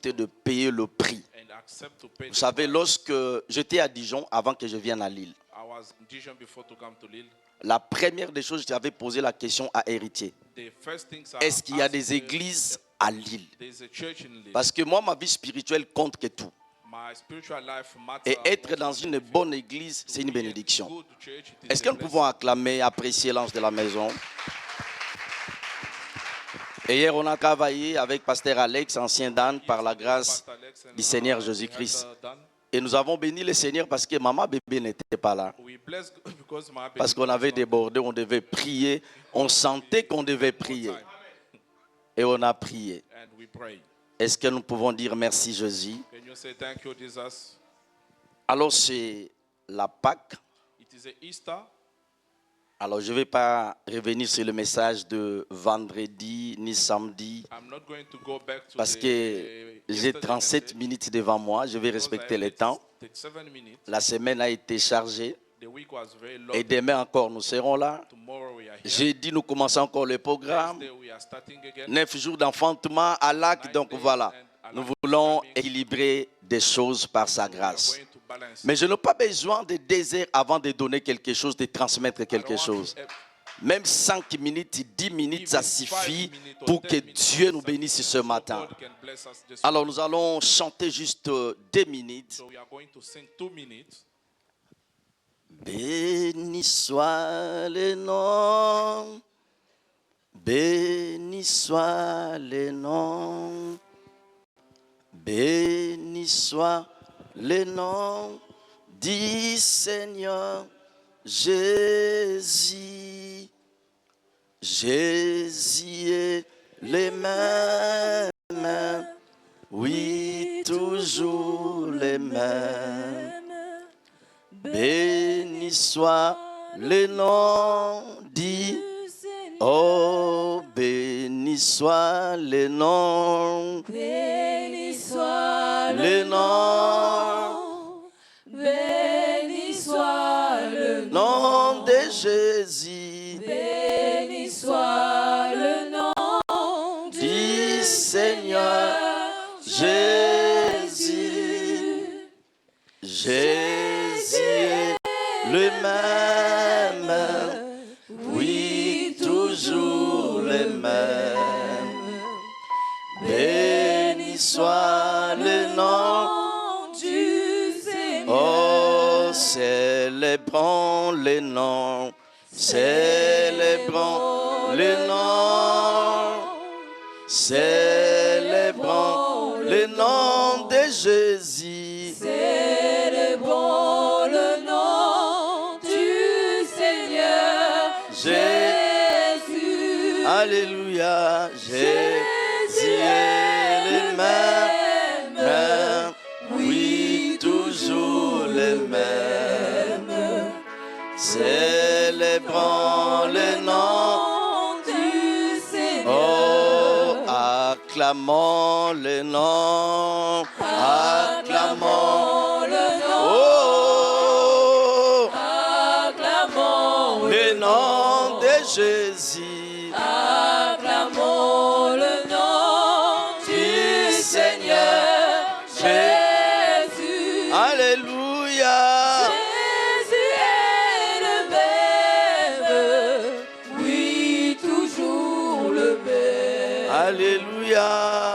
de payer le prix. Vous savez, lorsque j'étais à Dijon, avant que je vienne à Lille, la première des choses, j'avais posé la question à Héritier. Est-ce qu'il y a des églises à Lille? Parce que moi, ma vie spirituelle compte que tout. Et être dans une bonne église, c'est une bénédiction. Est-ce que nous pouvons acclamer, apprécier l'ange de la maison? Et hier, on a travaillé avec Pasteur Alex, ancien Dan, par la grâce du Seigneur Jésus-Christ. Et nous avons béni le Seigneur parce que maman bébé n'était pas là. Parce qu'on avait débordé, on devait prier. On sentait qu'on devait prier. Et on a prié. Est-ce que nous pouvons dire merci Jésus? Alors c'est la Pâque. Alors je ne vais pas revenir sur le message de vendredi ni samedi parce que j'ai 37 minutes devant moi. Je vais respecter le temps. La semaine a été chargée et demain encore nous serons là. Jeudi nous commençons encore le programme. 9 jours d'enfantement à l'AC. Donc voilà, nous voulons équilibrer des choses par sa grâce. Mais je n'ai pas besoin de désert avant de donner quelque chose, de transmettre quelque chose. Même 5 minutes, 10 minutes, ça suffit pour que Dieu nous bénisse ce matin. Alors nous allons chanter juste 2 minutes. Béni soit le nom, béni soit le nom, béni soit le nom du Seigneur Jésus. Jésus est le même, oui, toujours le même. Béni soit le nom du oh, béni soit le nom. Béni soit le nom. Béni soit le nom de Jésus. Béni soit le nom du Seigneur Jésus. Jésus est le même, oui, toujours le même. Béni soit le nom du Seigneur. Oh, célébrons le nom, célébrons le nom, célébrons le nom de Jésus. Célébrons le nom du Seigneur Jésus. Alléluia, Jésus est le même, oui, toujours le même. Célébrons le nom du Seigneur. Oh, acclamons le nom, acclamons le nom. Oh, Acclamons le nom de Jésus. Acclamons le nom du Seigneur Jésus. Alléluia. Jésus est le même, oui, toujours le même. Alléluia.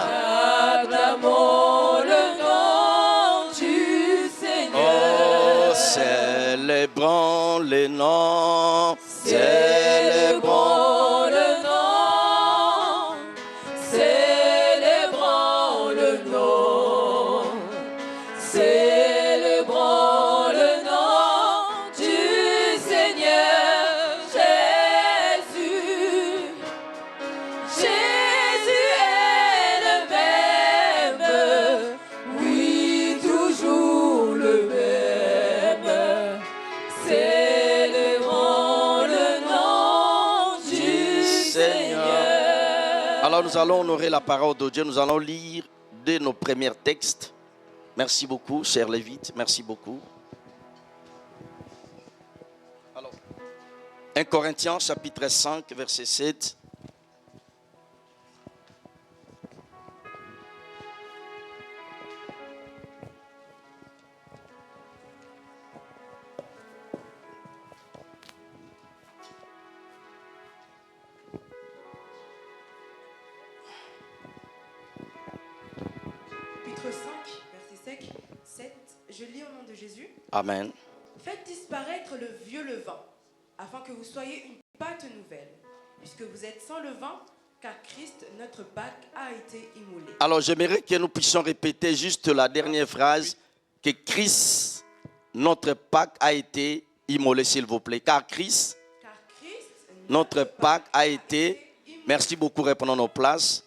Acclamons le nom du Seigneur. Oh, célébrons le nom, célébrons le nom, célébrons le nom, célébrons le nom du Seigneur Jésus. Jésus est le même, oui, toujours le même. Célébrons le nom du Seigneur. Alors nous allons honorer la parole de Dieu. Nous allons lire de nos premiers textes. Merci beaucoup, cher Lévite. Merci beaucoup. Alors, 1 Corinthiens chapitre 5, verset 7. je lis au nom de Jésus. Amen. Faites disparaître le vieux levain, afin que vous soyez une pâte nouvelle, puisque vous êtes sans levain, car Christ, notre Pâque, a été immolé. Alors j'aimerais que nous puissions répéter juste la dernière phrase, que Christ, notre Pâque, a été immolé, s'il vous plaît. Car Christ, notre Pâque a été... Merci beaucoup, reprenons nos places.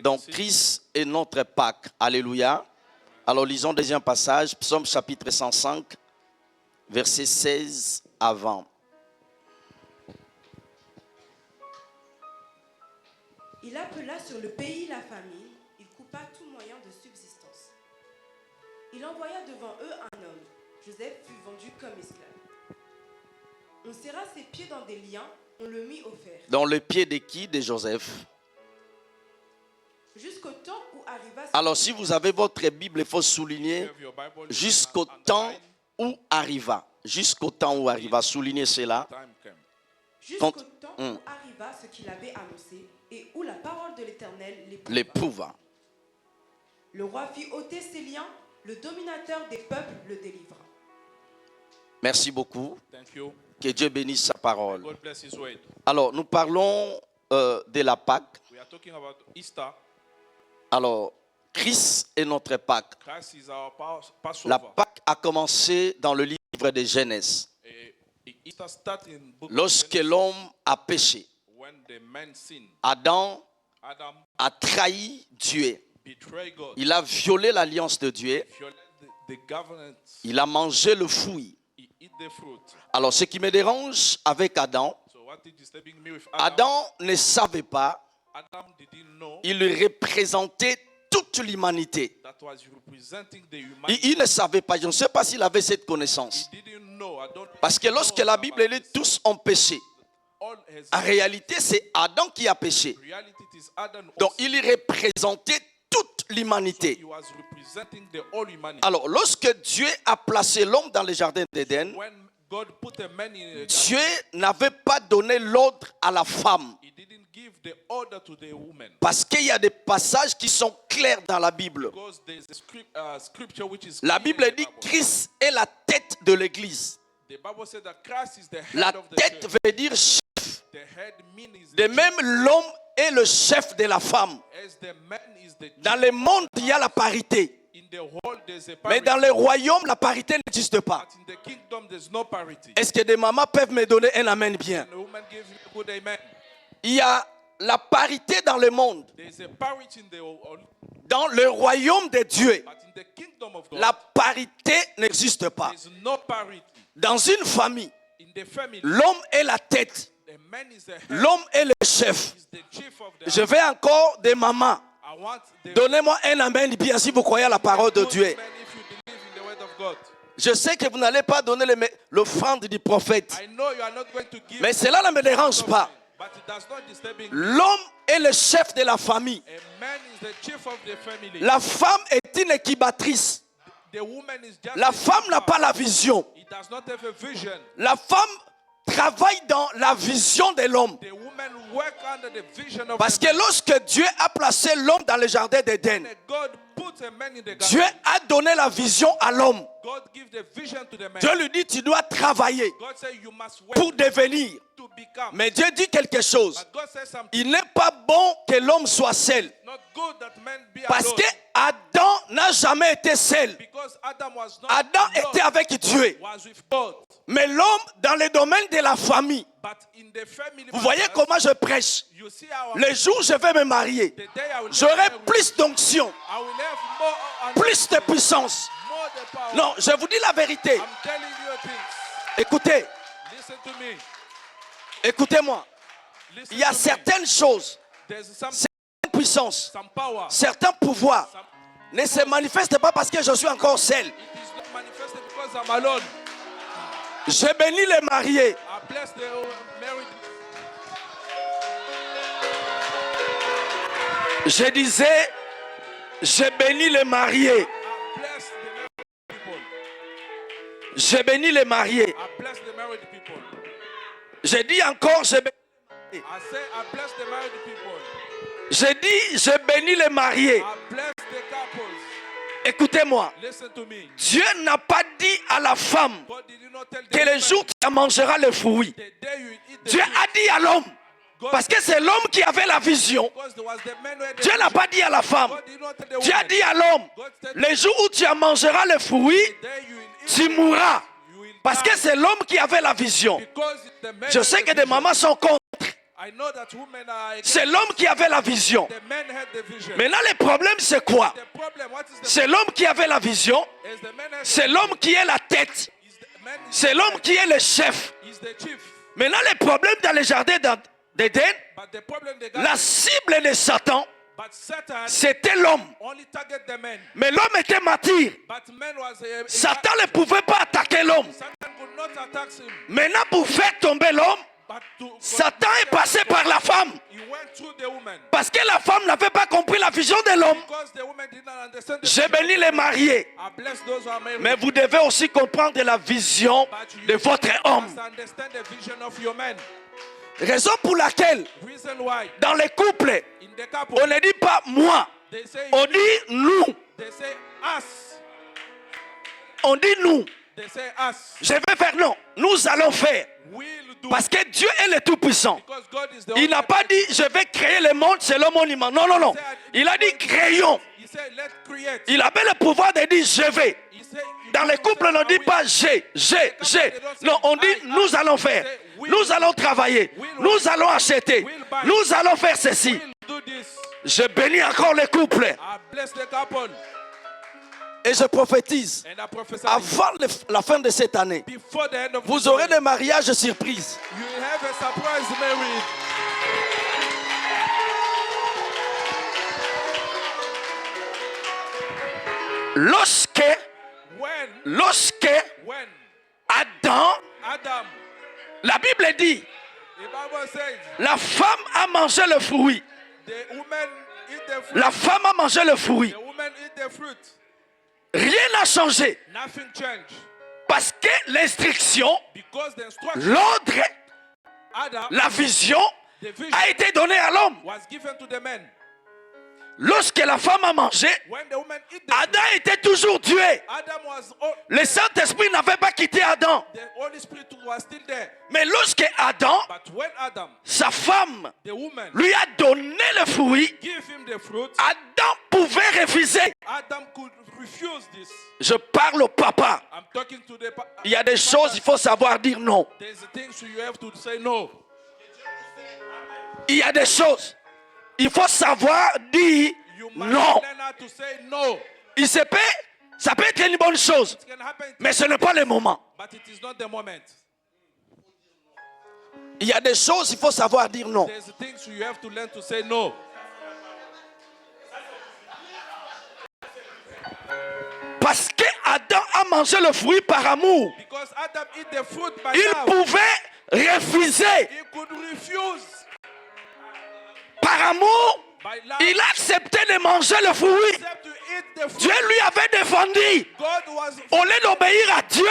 Donc Christ est notre Pâque. Alléluia. Alors lisons le deuxième passage, Psaume chapitre 105, verset 16 à 20. Il appela sur le pays la famine, il coupa tout moyen de subsistance. Il envoya devant eux un homme. Joseph fut vendu comme esclave. On serra ses pieds dans des liens, on le mit au fer. Dans le pied de qui? De Joseph. Jusqu'au temps où arriva... Alors si vous avez votre Bible, il faut souligner jusqu'au temps où arriva. Jusqu'au temps où arriva. Soulignez cela. Jusqu'au temps où arriva ce qu'il avait annoncé et où la parole de l'Éternel l'éprouva. Le roi fit ôter ses liens, le dominateur des peuples le délivra. Merci beaucoup. Que Dieu bénisse sa parole. Alors, nous parlons de la Pâque. Alors, Christ est notre Pâque. La Pâque a commencé dans le livre de Genèse. Lorsque l'homme a péché, Adam a trahi Dieu. Il a violé l'alliance de Dieu. Il a mangé le fruit. Alors, ce qui me dérange avec Adam, Adam ne savait pas, il représentait toute l'humanité. Il ne savait pas, je ne sais pas s'il avait cette connaissance. Parce que lorsque la Bible dit tous ont péché, en réalité c'est Adam qui a péché. Donc il représentait toute l'humanité. Alors lorsque Dieu a placé l'homme dans le jardin d'Éden, Dieu n'avait pas donné l'ordre à la femme. Parce qu'il y a des passages qui sont clairs dans la Bible. La Bible dit que Christ est la tête de l'église. La tête veut dire chef. De même, l'homme est le chef de la femme. Dans le monde, il y a la parité. Mais dans le royaume, la parité n'existe pas. Est-ce que des mamans peuvent me donner un amen bien? Il y a la parité dans le monde. Dans le royaume de Dieu, la parité n'existe pas. Dans une famille, l'homme est la tête. L'homme est le chef. Je veux encore des mamans. Donnez-moi un amen bien si vous croyez à la parole de Dieu. Je sais que vous n'allez pas donner l'offrande du prophète. Mais cela ne me dérange pas. L'homme est le chef de la famille. La femme est une incubatrice. La femme n'a pas la vision. La femme travaille dans la vision de l'homme. Parce que lorsque Dieu a placé l'homme dans le jardin d'Éden, Dieu a donné la vision à l'homme. Dieu lui dit, tu dois travailler pour devenir. Mais Dieu dit quelque chose. Il n'est pas bon que l'homme soit seul. Parce que Adam n'a jamais été seul. Adam était avec Dieu. Mais l'homme, dans le domaine de la famille, vous voyez comment je prêche. Le jour où je vais me marier, j'aurai plus d'onction, plus de puissance. Non, je vous dis la vérité. Écoutez. Écoutez-moi. Il y a certaines choses, certaines puissances, certains pouvoirs ne se manifestent pas parce que je suis encore seul. Je bénis les mariés. Je disais, je bénis les mariés. Je bénis les mariés. Je dis encore, je bénis les mariés. Je dis, je bénis les mariés. Écoutez-moi. Dieu n'a pas dit à la femme que le jour où tu mangeras le fruit. Dieu a dit à l'homme. Parce que c'est l'homme qui avait la vision. Dieu n'a pas dit à la femme. Dieu a dit à l'homme, le jour où tu mangeras le fruit, tu mourras. Parce que c'est l'homme qui avait la vision. Je sais que des mamans sont contre. C'est l'homme qui avait la vision. Maintenant, le problème, c'est quoi? C'est l'homme qui avait la vision. C'est l'homme qui est la tête. C'est l'homme qui est le chef. Maintenant, le problème dans le jardin d'Éden, la cible de Satan, c'était l'homme. Mais l'homme était martyr. Satan ne pouvait pas attaquer l'homme. Maintenant, pour faire tomber l'homme, Satan est passé par la femme. Parce que la femme n'avait pas compris la vision de l'homme. J'ai béni les mariés. Mais vous devez aussi comprendre la vision de votre homme. Raison pour laquelle, dans les couples, on ne dit pas moi, on dit nous. On dit nous. Je vais faire non. Nous allons faire. Parce que Dieu est le Tout-Puissant. Il n'a pas dit je vais créer le monde selon mon image. Non, non, non. Il a dit créons. Il avait le pouvoir de dire je vais. Dans les couples, on ne dit pas j'ai. Non, on dit nous allons faire. Nous allons travailler. Nous allons acheter. Nous allons faire ceci. Je bénis encore les couples. Et je prophétise, avant la fin de cette année, vous aurez des mariages surprises. Lorsque Adam, la Bible dit, la femme a mangé le fruit. La femme a mangé le fruit. Rien n'a changé. Parce que l'instruction, l'ordre, la vision a été donnée à l'homme. Lorsque la femme a mangé, Adam était toujours tué. Le Saint-Esprit n'avait pas quitté Adam. Mais lorsque Adam, sa femme, lui a donné le fruit, Adam pouvait refuser. Je parle au papa. Il y a des choses, il faut savoir dire non. Il y a des choses, il faut savoir dire non. Ça peut être une bonne chose, mais ce n'est pas le moment. Il y a des choses, il faut savoir dire non. Parce que Adam a mangé le fruit par amour. Il pouvait refuser. Par amour, il a accepté de manger le fruit. Dieu lui avait défendu. Au lieu d'obéir à Dieu,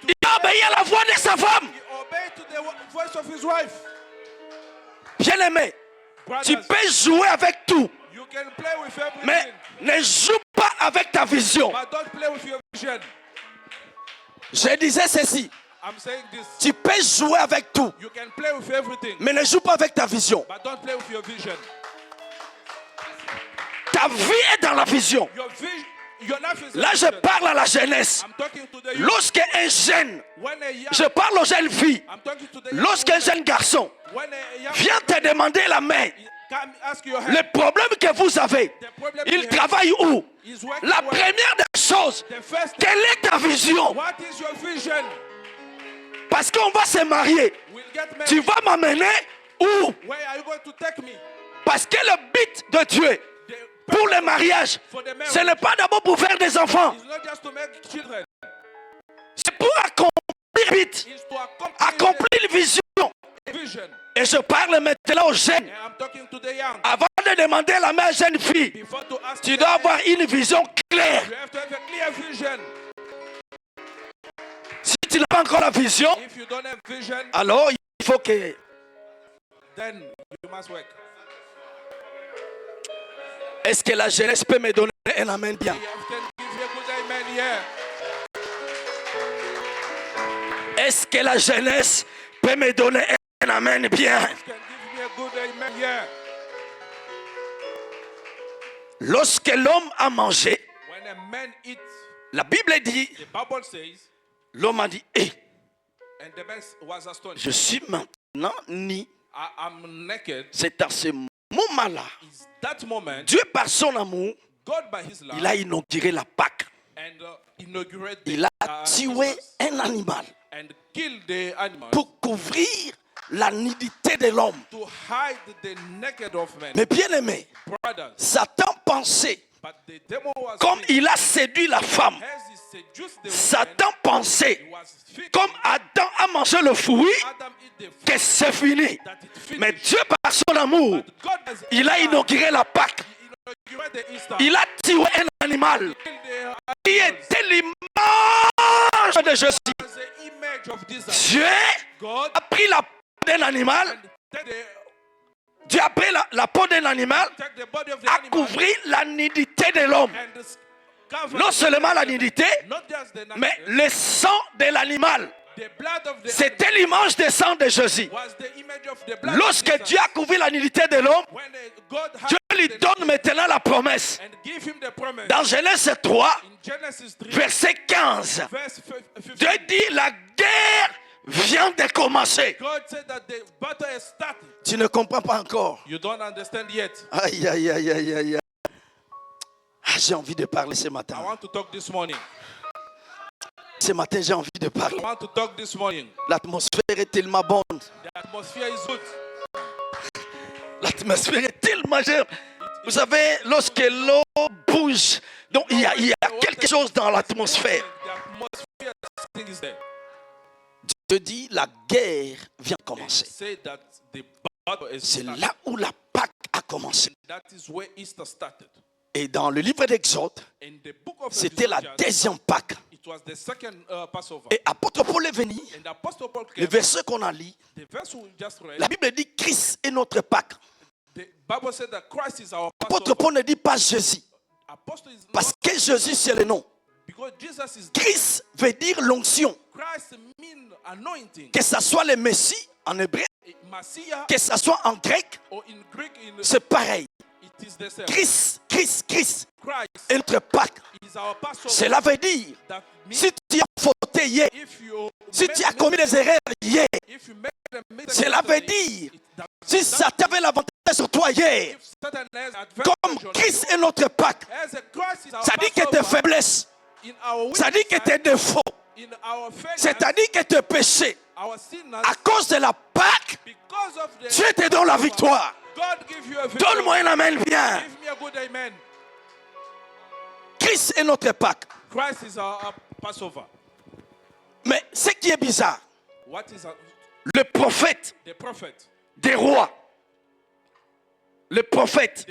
il a obéi à la voix de sa femme. Bien-aimé, tu peux jouer avec tout, mais ne joue pas avec ta vision. Je disais ceci. Tu peux jouer avec tout, mais ne joue pas avec ta vision. Ta vie est dans la vision. Là, je parle à la jeunesse. Lorsqu'un jeune, je parle aux jeunes filles. Lorsqu'un jeune garçon vient te demander la main, le problème que vous avez, il travaille où? La première des choses, quelle est ta vision? Parce qu'on va se marier. Tu vas m'amener où? Parce que le but de Dieu pour le mariage, ce n'est pas d'abord pour faire des enfants. C'est pour accomplir vite, accomplir une vision. Et je parle maintenant aux jeunes. Avant de demander la main à une jeune fille, tu dois avoir une vision claire. Si tu n'as pas encore la vision, alors il faut que... Est-ce que la jeunesse peut me donner un amen bien? Est-ce que la jeunesse peut me donner un amen bien? Lorsque l'homme a mangé, la Bible dit, l'homme a dit, je suis maintenant nu. C'est à ce moment-là, Dieu par son amour, il a inauguré la Pâque. Il a tué un animal pour couvrir la nudité de l'homme. Mais bien aimé, Satan pensait, comme il a séduit la femme, Satan pensait, comme Adam a mangé le fruit, que c'est fini. Mais Dieu par son amour, il a inauguré la Pâque. Il a tué un animal qui était l'image de Jésus. Dieu a pris la peau d'un animal. Dieu a pris la peau d'un animal à couvrir la nudité de l'homme. Non seulement la nudité, mais le sang de l'animal. C'était l'image du sang de Jésus. Lorsque Dieu a couvert la nudité de l'homme, Dieu lui donne maintenant la promesse. Dans Genèse 3, verset 15, Dieu dit la guerre vient de commencer. Tu ne comprends pas encore. Aïe, aïe, aïe, aïe, aïe. Ah, j'ai envie de parler ce matin. Ce matin, j'ai envie de parler. L'atmosphère est tellement bonne. L'atmosphère est tellement chère. Vous savez, lorsque l'eau bouge, donc il y a quelque chose dans l'atmosphère. Dieu dit, la guerre vient de commencer. C'est là où la Pâque a commencé. Et dans le livre d'Exode, c'était la deuxième Pâque. Et apôtre Paul est venu, le verset qu'on a lu, la Bible dit Christ est notre Pâque. Apôtre Paul ne dit pas Jésus, parce que Jésus c'est le nom. Christ veut dire l'onction. Que ce soit le Messie en hébreu, que ce soit en grec, c'est pareil. Christ est notre Pâque. Cela veut dire, si tu as fauté hier, si tu as commis des erreurs hier, cela veut dire, si Satan avait l'avantage sur toi hier, comme Christ est notre Pâque, ça dit que tes faiblesses, ça dit que tes défauts, c'est-à-dire que tes péchés, à cause de la Pâque, Dieu te donne la victoire. Donne-moi un amen bien. Christ est notre Pâque. Mais ce qui est bizarre, le prophète des rois, le prophète,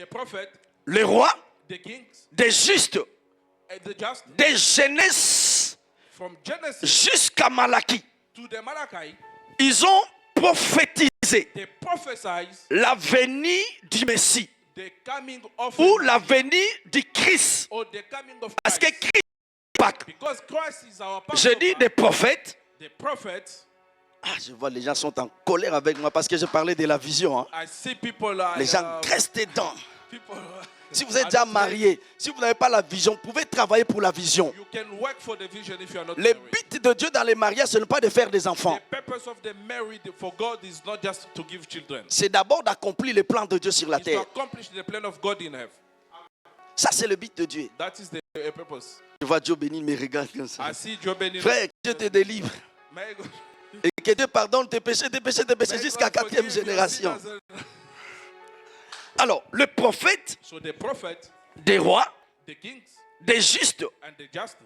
les rois, des justes, des Genèse jusqu'à Malachie, ils ont prophétisé la venue du Messie ou la venue du Christ. Parce que Christ est Pâque. Je dis des prophètes. Ah, je vois les gens sont en colère avec moi parce que je parlais de la vision. Hein. Les gens restent dedans. Si vous êtes déjà marié, si vous n'avez pas la vision, vous pouvez travailler pour la vision. Le but de Dieu dans les mariages, ce n'est pas de faire des enfants. C'est d'abord d'accomplir le plan de Dieu sur la terre. Ça, c'est le but de Dieu. Je vois Dieu béni, me regarde comme ça. Frère, que Dieu te délivre. Et que Dieu pardonne tes péchés jusqu'à 4e génération. Alors, le prophète, des rois, des justes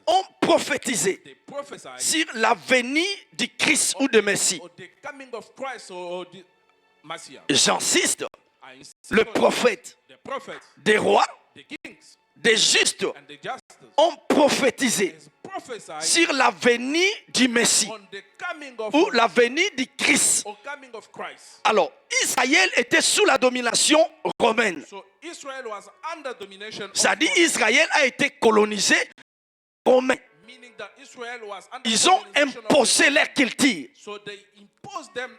ont prophétisé sur la venue du Christ ou de Messie. J'insiste, le prophète, des rois, des justes ont prophétisé sur la venue du Messie ou la venue du Christ. Alors, Israël était sous la domination romaine. C'est-à-dire Israël a été colonisé romain. Ils ont imposé leur culture.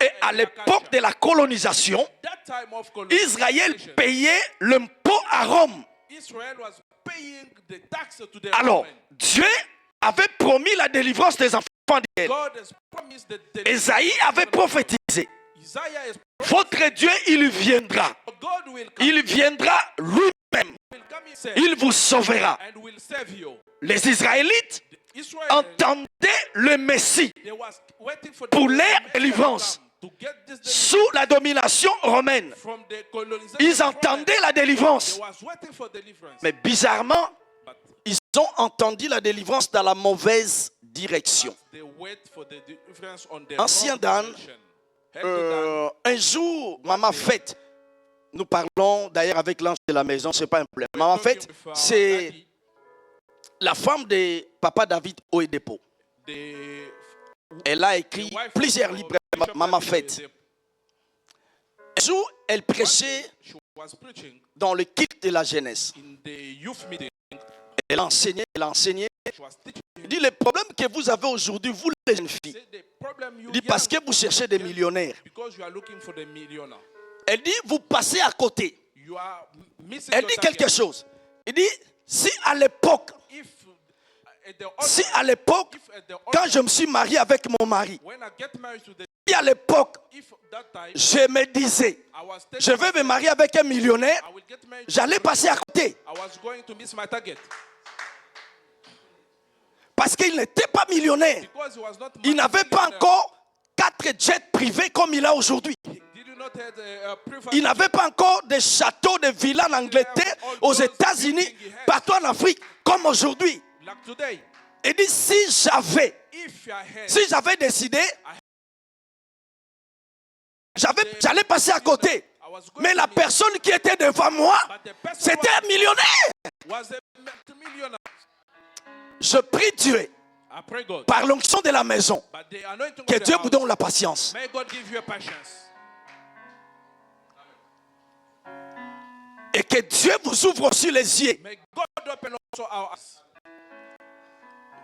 Et à l'époque de la colonisation, Israël payait l'impôt à Rome. Alors, Dieu avait promis la délivrance des enfants d'Israël. Ésaïe avait prophétisé. Votre Dieu, il viendra. Il viendra lui-même. Il vous sauvera. Les Israélites entendaient le Messie pour leur délivrance. Sous la domination romaine, ils entendaient la délivrance. Mais bizarrement, ils ont entendu la délivrance dans la mauvaise direction. Ancien Dan, un jour, Maman Fête, nous parlons d'ailleurs avec l'ange de la maison, ce n'est pas un problème. Maman Fête, c'est la femme de Papa David Oyedepo. Elle a écrit plusieurs livres, Maman Fête. Un jour, elle prêchait dans le culte de la jeunesse. Elle enseignait. Elle dit, le problème que vous avez aujourd'hui, vous les jeunes filles, elle dit, parce que vous cherchez des millionnaires. Elle dit, vous passez à côté. Elle dit quelque chose. Elle dit, si à l'époque, quand je me suis marié avec mon mari, si à l'époque, je me disais, je vais me marier avec un millionnaire, j'allais passer à côté. Parce qu'il n'était pas millionnaire. Il n'avait pas encore 4 jets privés comme il a aujourd'hui. Il n'avait pas encore des châteaux, des villas en Angleterre, aux États-Unis, partout en Afrique, comme aujourd'hui. Il dit, si j'avais décidé, j'allais passer à côté. Mais la personne qui était devant moi, c'était un millionnaire. Je prie Dieu, par l'onction de la maison, que Dieu vous donne la patience. Et que Dieu vous ouvre aussi les yeux.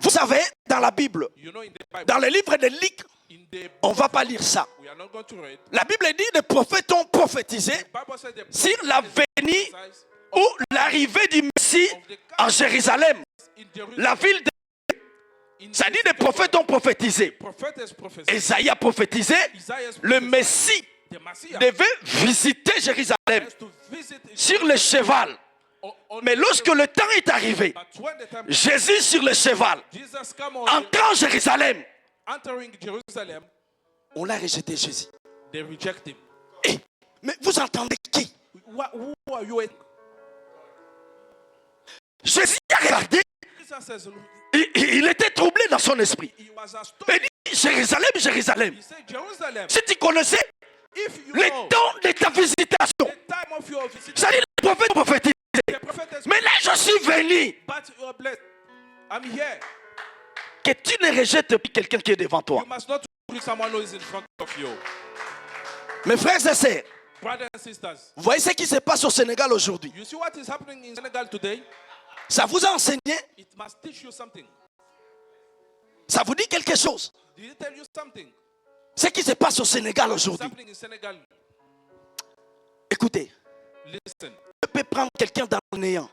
Vous savez, dans la Bible, dans le livre de Luc, on ne va pas lire ça. La Bible dit que les prophètes ont prophétisé sur la venue ou l'arrivée du Messie en Jérusalem, la ville de... Ça dit que les prophètes ont prophétisé. Ésaïe a prophétisé, le Messie devait visiter Jérusalem sur le cheval. Mais lorsque le temps est arrivé, Jésus sur le cheval, entrant en Jérusalem, on a rejeté Jésus. Mais vous entendez qui? Jésus a regardé, il était troublé dans son esprit. Il dit, Jérusalem, Jérusalem, si tu connaissais le temps de ta visitation, ça dit le prophète prophétisé. Mais là je suis venu. Que tu ne rejettes plus quelqu'un qui est devant toi. Mes frères et sœurs, vous voyez ce qui se passe au Sénégal aujourd'hui. Ça vous a enseigné? Ça vous dit quelque chose? Ce qui se passe au Sénégal aujourd'hui. Écoutez, Dieu peut prendre quelqu'un dans le néant.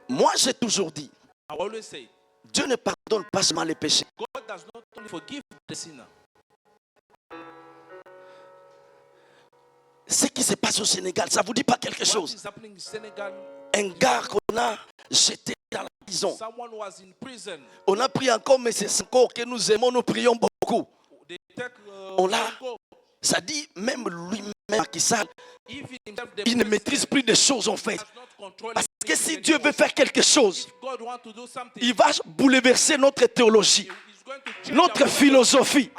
Moi j'ai toujours dit, Dieu ne pardonne pas seulement les péchés. Ce qui se passe au Sénégal, ça ne vous dit pas quelque chose? Un gars qu'on a jeté dans la prison. On a pris encore M. Sanko que nous aimons, nous prions beaucoup. On l'a, ça dit même lui-même qui sale, il ne maîtrise plus des choses en fait. Parce que si Dieu veut faire quelque chose, il va bouleverser notre théologie, notre philosophie.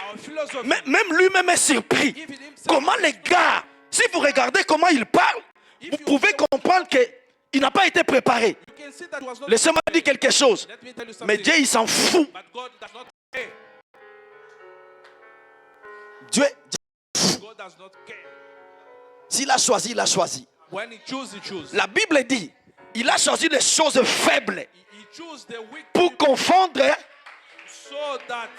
Même lui-même est surpris. Comment les gars, si vous regardez comment il parle, vous pouvez comprendre qu'il n'a pas été préparé. Laissez-moi dire quelque chose. Mais Dieu, il s'en fout. Dieu s'en fout. S'il a choisi, il a choisi. La Bible dit, Il a choisi des choses faibles He chose the weak pour people confondre. so that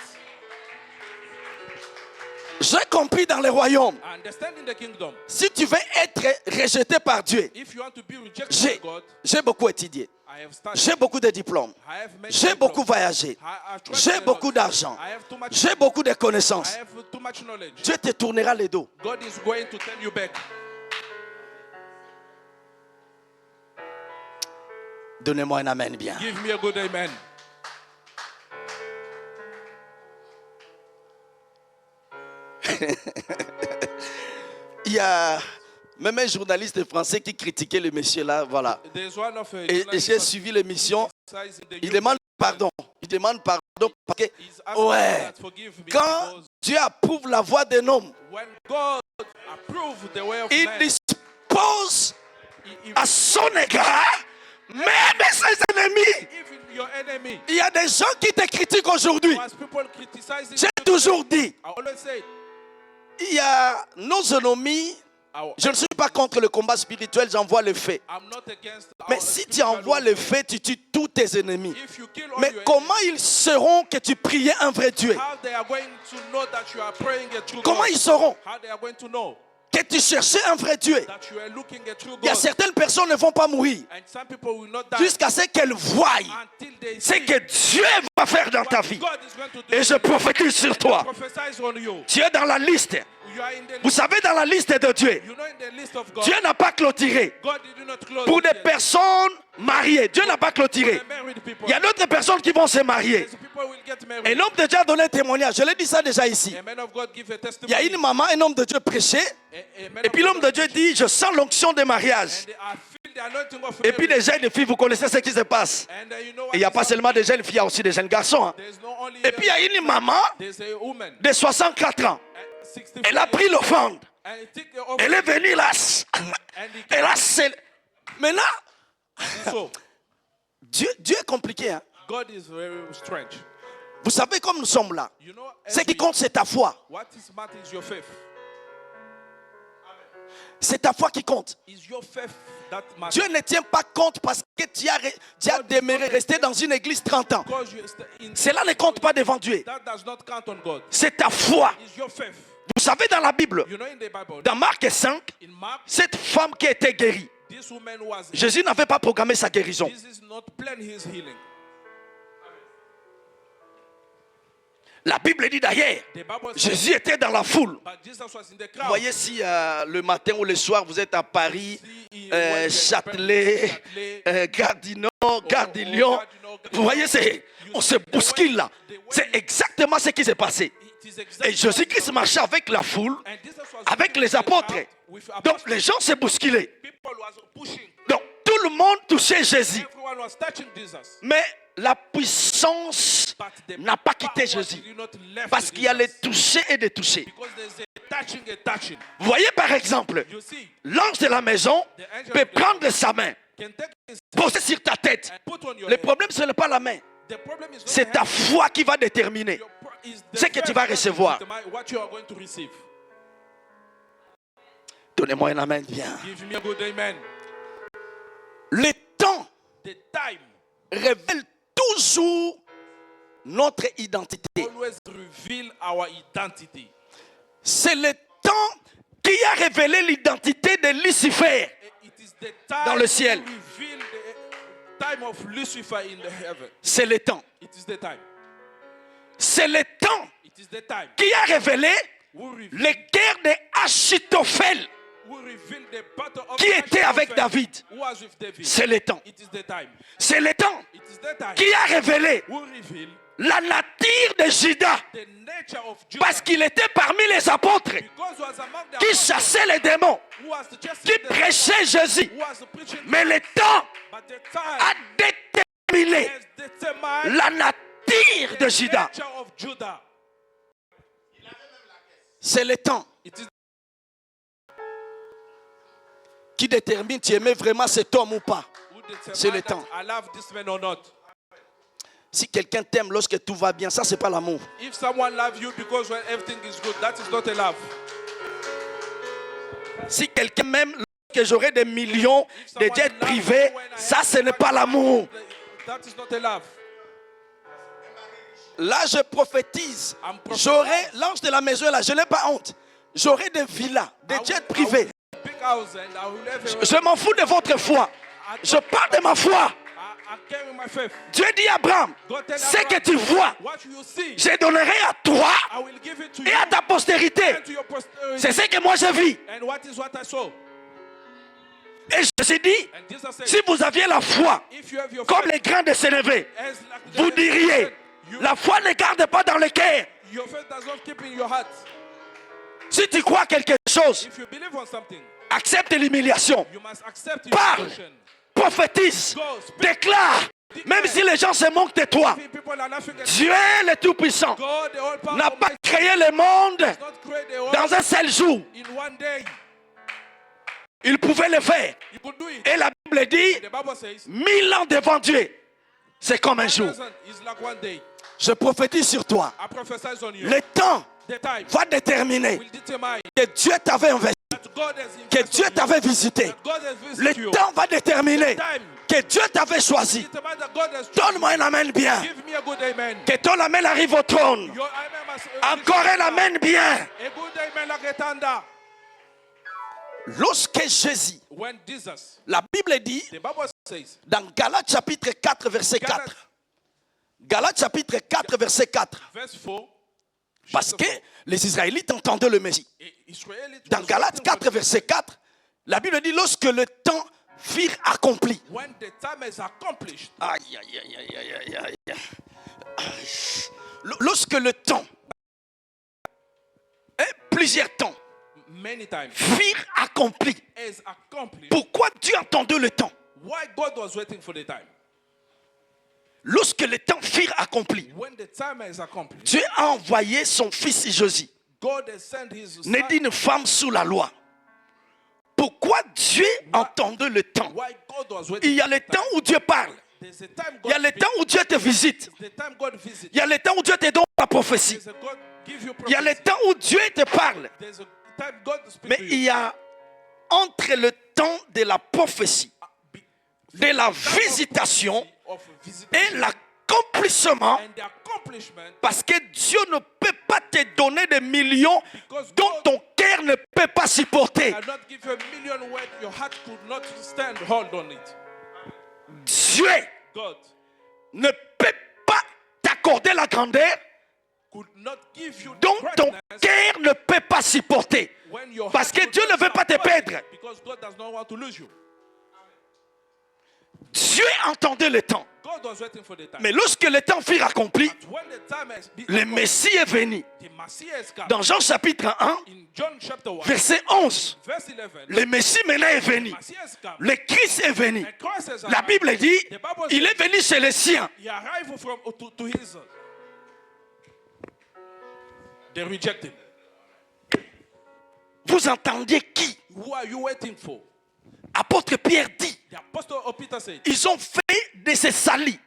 J'ai compris dans les royaumes. understand in the kingdom, Si tu veux être rejeté par Dieu, if you want to be rejected by God, j'ai beaucoup étudié. I have studied. J'ai beaucoup de diplômes. I have many J'ai diplômes. beaucoup voyagé. I've traveled J'ai a lot. beaucoup d'argent. I have too much. J'ai beaucoup de connaissances. I have too much knowledge. Dieu te tournera les dos. God is going to turn you back. Donnez-moi un amen bien. Give me a good amen. Il y a même un journaliste français qui critiquait le monsieur là, voilà. There's one of Et j'ai suivi l'émission. Il demande pardon. Il demande pardon parce que, ouais, quand Dieu approuve la voix d'un homme, when God approved the way of il man, dispose he- à son égard même ses ennemis. even your enemy, Il y a des gens qui te critiquent aujourd'hui. as people criticizing J'ai you, toujours dit, I always say, il y a nos ennemis. Je ne suis pas contre le combat spirituel, j'envoie le fait. I'm not against Mais our si tu spiritual envoies le warfare. fait, tu tues tous tes ennemis. If you kill all Mais your comment ils sauront que tu priais un vrai Dieu? how they are going to know that you are praying a true Comment God? ils sauront How they are going to know que tu cherchais un vrai Dieu? that you are looking a true Il y a God? certaines personnes ne vont pas mourir And some people will not die jusqu'à ce qu'elles voient until they ce see que Dieu va faire dans ta what vie. God is going to do. Et je prophétise sur toi. Prophesies on you. Tu es dans la liste. You are in the Vous savez, dans la liste de Dieu, you know in the list of God. Dieu n'a pas clôturé. God did not close Pour it des yet. personnes mariées, Dieu n'a pas For clôturé. the married people. Il y a d'autres personnes qui vont se marier. These people will get married. Et l'homme de Dieu a donné un témoignage. Je l'ai dit ça déjà ici. A man of God give a Il y testimony. a une maman, un homme de Dieu prêchait. A man Et of puis God l'homme de Dieu dit, je sens l'onction des mariages. and I feel the anointing of Et puis marriage. les jeunes filles, vous connaissez ce qui se passe. And you know what Et il n'y a is pas happening? seulement des jeunes filles, il y a aussi des jeunes garçons. Hein. There's not only Et puis il y a une maman there's a woman de 64 ans. 64 Elle a pris l'offrande. and he took the offering Elle est venue là. and he Elle a scellé. Maintenant, so Dieu est compliqué. Hein. God is very strange. Vous savez comme nous sommes là. You know, Ce qui compte, c'est ta foi. what is matter is your faith. C'est ta foi qui compte. Is your faith that matters. Dieu ne tient pas compte parce que tu as demeuré, resté dans une église 30 ans. Because you in Cela ne compte pas devant Dieu. that does not count on God. C'est ta foi. Is your faith. Vous savez dans la Bible, You know in the Bible, dans Marc 5, in Mark, cette femme qui a été guérie, this woman was Jésus n'avait pas programmé sa guérison. this is not plan his healing. La Bible dit d'ailleurs, The Bible says, Jésus était dans la foule. but Jesus was in the Vous crowd. voyez si le matin ou le soir vous êtes à Paris, Châtelet, Gare du Nord, Gare du Lyon, vous voyez, on se bouscule là. C'est exactement ce qui s'est passé. It is Et exactly Jésus-Christ marchait avec la foule, and Jesus was avec walking les in the apôtres. crowd with Donc apostles. les gens se bousculaient. People was pushing. Donc tout le monde touchait Jésus. Everyone was touching Jesus. Mais la puissance But the n'a pas power quitté Jésus. did not left Parce qu'il y a les Jesus. toucher et des toucher. Because there's a touching. Vous voyez par exemple, You see, l'ange de la maison peut prendre sa main, can take his poser sur ta tête. and put on your Le head. problème, ce n'est pas la main. The problem is not C'est the ta hand. foi qui va déterminer. Is the Ce que tu faith vas that recevoir. determine what you are going to receive. Donnez-moi un amen bien. Give me a good amen. Le temps The time révèle toujours notre identité. always reveal our identity. C'est le temps qui a révélé l'identité de Lucifer. It is the time Dans le ciel. to reveal the time of Lucifer in the heaven. C'est le temps. It is the time. C'est le temps It is the time. qui a révélé Who reveal, les guerres d'Achitophel who reveal the battle of qui était avec Ahithophel, David. who was with David. C'est le temps. It is the time. C'est le temps It is the time. qui a révélé Who reveal la nature de Judas. the nature of Judah. Parce qu'il était parmi les apôtres Because he was among the qui apostles chassaient les démons, who was the chasing qui the- prêchaient Jésus. who was preaching. Mais le temps But the time a déterminé has determined la nature de the Judas. nature of Judah. C'est le temps It is qui détermine tu aimais vraiment cet homme ou pas. who determined C'est le that temps. I love this man or not. Si quelqu'un t'aime lorsque tout va bien, ça c'est pas l'amour. If someone loves you because when everything is good, that is not a love. Si quelqu'un m'aime que j'aurai des millions de jets privés, ça ce n'est pas l'amour. That is not a love. Là je prophétise, j'aurai l'ange de la maison là, je n'ai pas honte. J'aurai des villas, des jets privés. Big house and I will have Je m'en fous de votre foi. Je parle de ma foi. I came with my faith. Dieu dit à Abraham, ce que tu vois, What you see, je donnerai à toi I will give it to et you à ta postérité. and to your posterity. C'est ce que moi je vis. And what is what I saw? Et Jésus dit, And Jesus said, si vous aviez la foi, if you have your comme faith, les grains de sénévé, as like vous the- diriez, la foi ne garde pas dans le cœur. your faith does not keep in your heart. Si tu crois quelque chose, If you believe on something, accepte l'humiliation. you must accept your Parle, situation. prophétise, déclare, même si les gens se moquent de toi. If people are laughing at Dieu le Tout-Puissant God, the all n'a powerful pas créé le monde does not create the world dans un seul jour. in one day. Il pouvait le faire. You could do it. Et la Bible dit, The Bible says, 1000 ans devant Dieu, c'est comme un jour. 1000 is like one day. Je prophétise sur toi. I prophesy on you. Le temps The time va déterminer will determine que Dieu t'avait investi, that God has que invested Dieu on you. t'avait visité. That God has visited Le you. temps va déterminer Time que Dieu t'avait choisi. determine that God has chosen. Donne-moi un amen bien. Give me a good amen. Que ton amen arrive au trône. Your amen must Encore un amen bien. A good amen like a thunder. Lorsque Jésus, When Jesus, la Bible dit the Bible says, dans Galates chapitre 4 verset 4. Galates chapitre 4 verset 4. verse 4, Parce que les Israélites entendaient le Messie. Israel, Dans Galates 4 verset 4, la Bible dit lorsque le temps fut accompli. when the time is accomplished, Aïe, aïe, aïe, aïe, aïe, aïe, aïe. Lorsque le temps, plusieurs temps, many times, furent accomplis. is accomplished. Pourquoi Dieu attendait le temps? Why God was waiting for the time? Lorsque le temps fut accompli, When the time is accomplished, Dieu a envoyé son fils Jésus, God has sent his né son. d'une femme sous la loi. Pourquoi Dieu entendait le temps? Why God was waiting Il y a for le the temps time. où Dieu parle. There's a time Il y a God le temps où Dieu te visite. the time God visits. Il y a le temps où Dieu te donne la prophétie. There's a God give you Il y a le prophecy. temps où Dieu te parle. There's a time God speaks Mais to il you. y a entre le temps de la prophétie, de la visitation Of et visitation l'accomplissement, and the accomplishment, parce que Dieu ne peut pas te donner des millions dont ton cœur ne peut pas supporter. cannot give you a million when your heart could not stand hold on it. Dieu God ne peut pas t'accorder la grandeur could not give you dont the ton greatness cœur ne peut pas supporter. when your Parce heart que could Dieu not ne veut pas te support it, perdre. because God does not want to lose you. Dieu entendait le temps. God was waiting for the time. Mais lorsque le temps fut accompli, But when the time has been le accomplished, Messie est venu. the Messiah has come. Dans Jean chapitre 1, In John chapter 1, verset 11, verse 11, le Messie maintenant est venu. Messiah has come. Le Christ est venu. And Christ has La arrived. Bible dit, The Bible il says est venu chez les siens. he arrived to his. They reject him. Vous entendiez qui? Who are you waiting for? Apôtre Pierre dit, The apostle of Peter said, ils ont fait de ces salis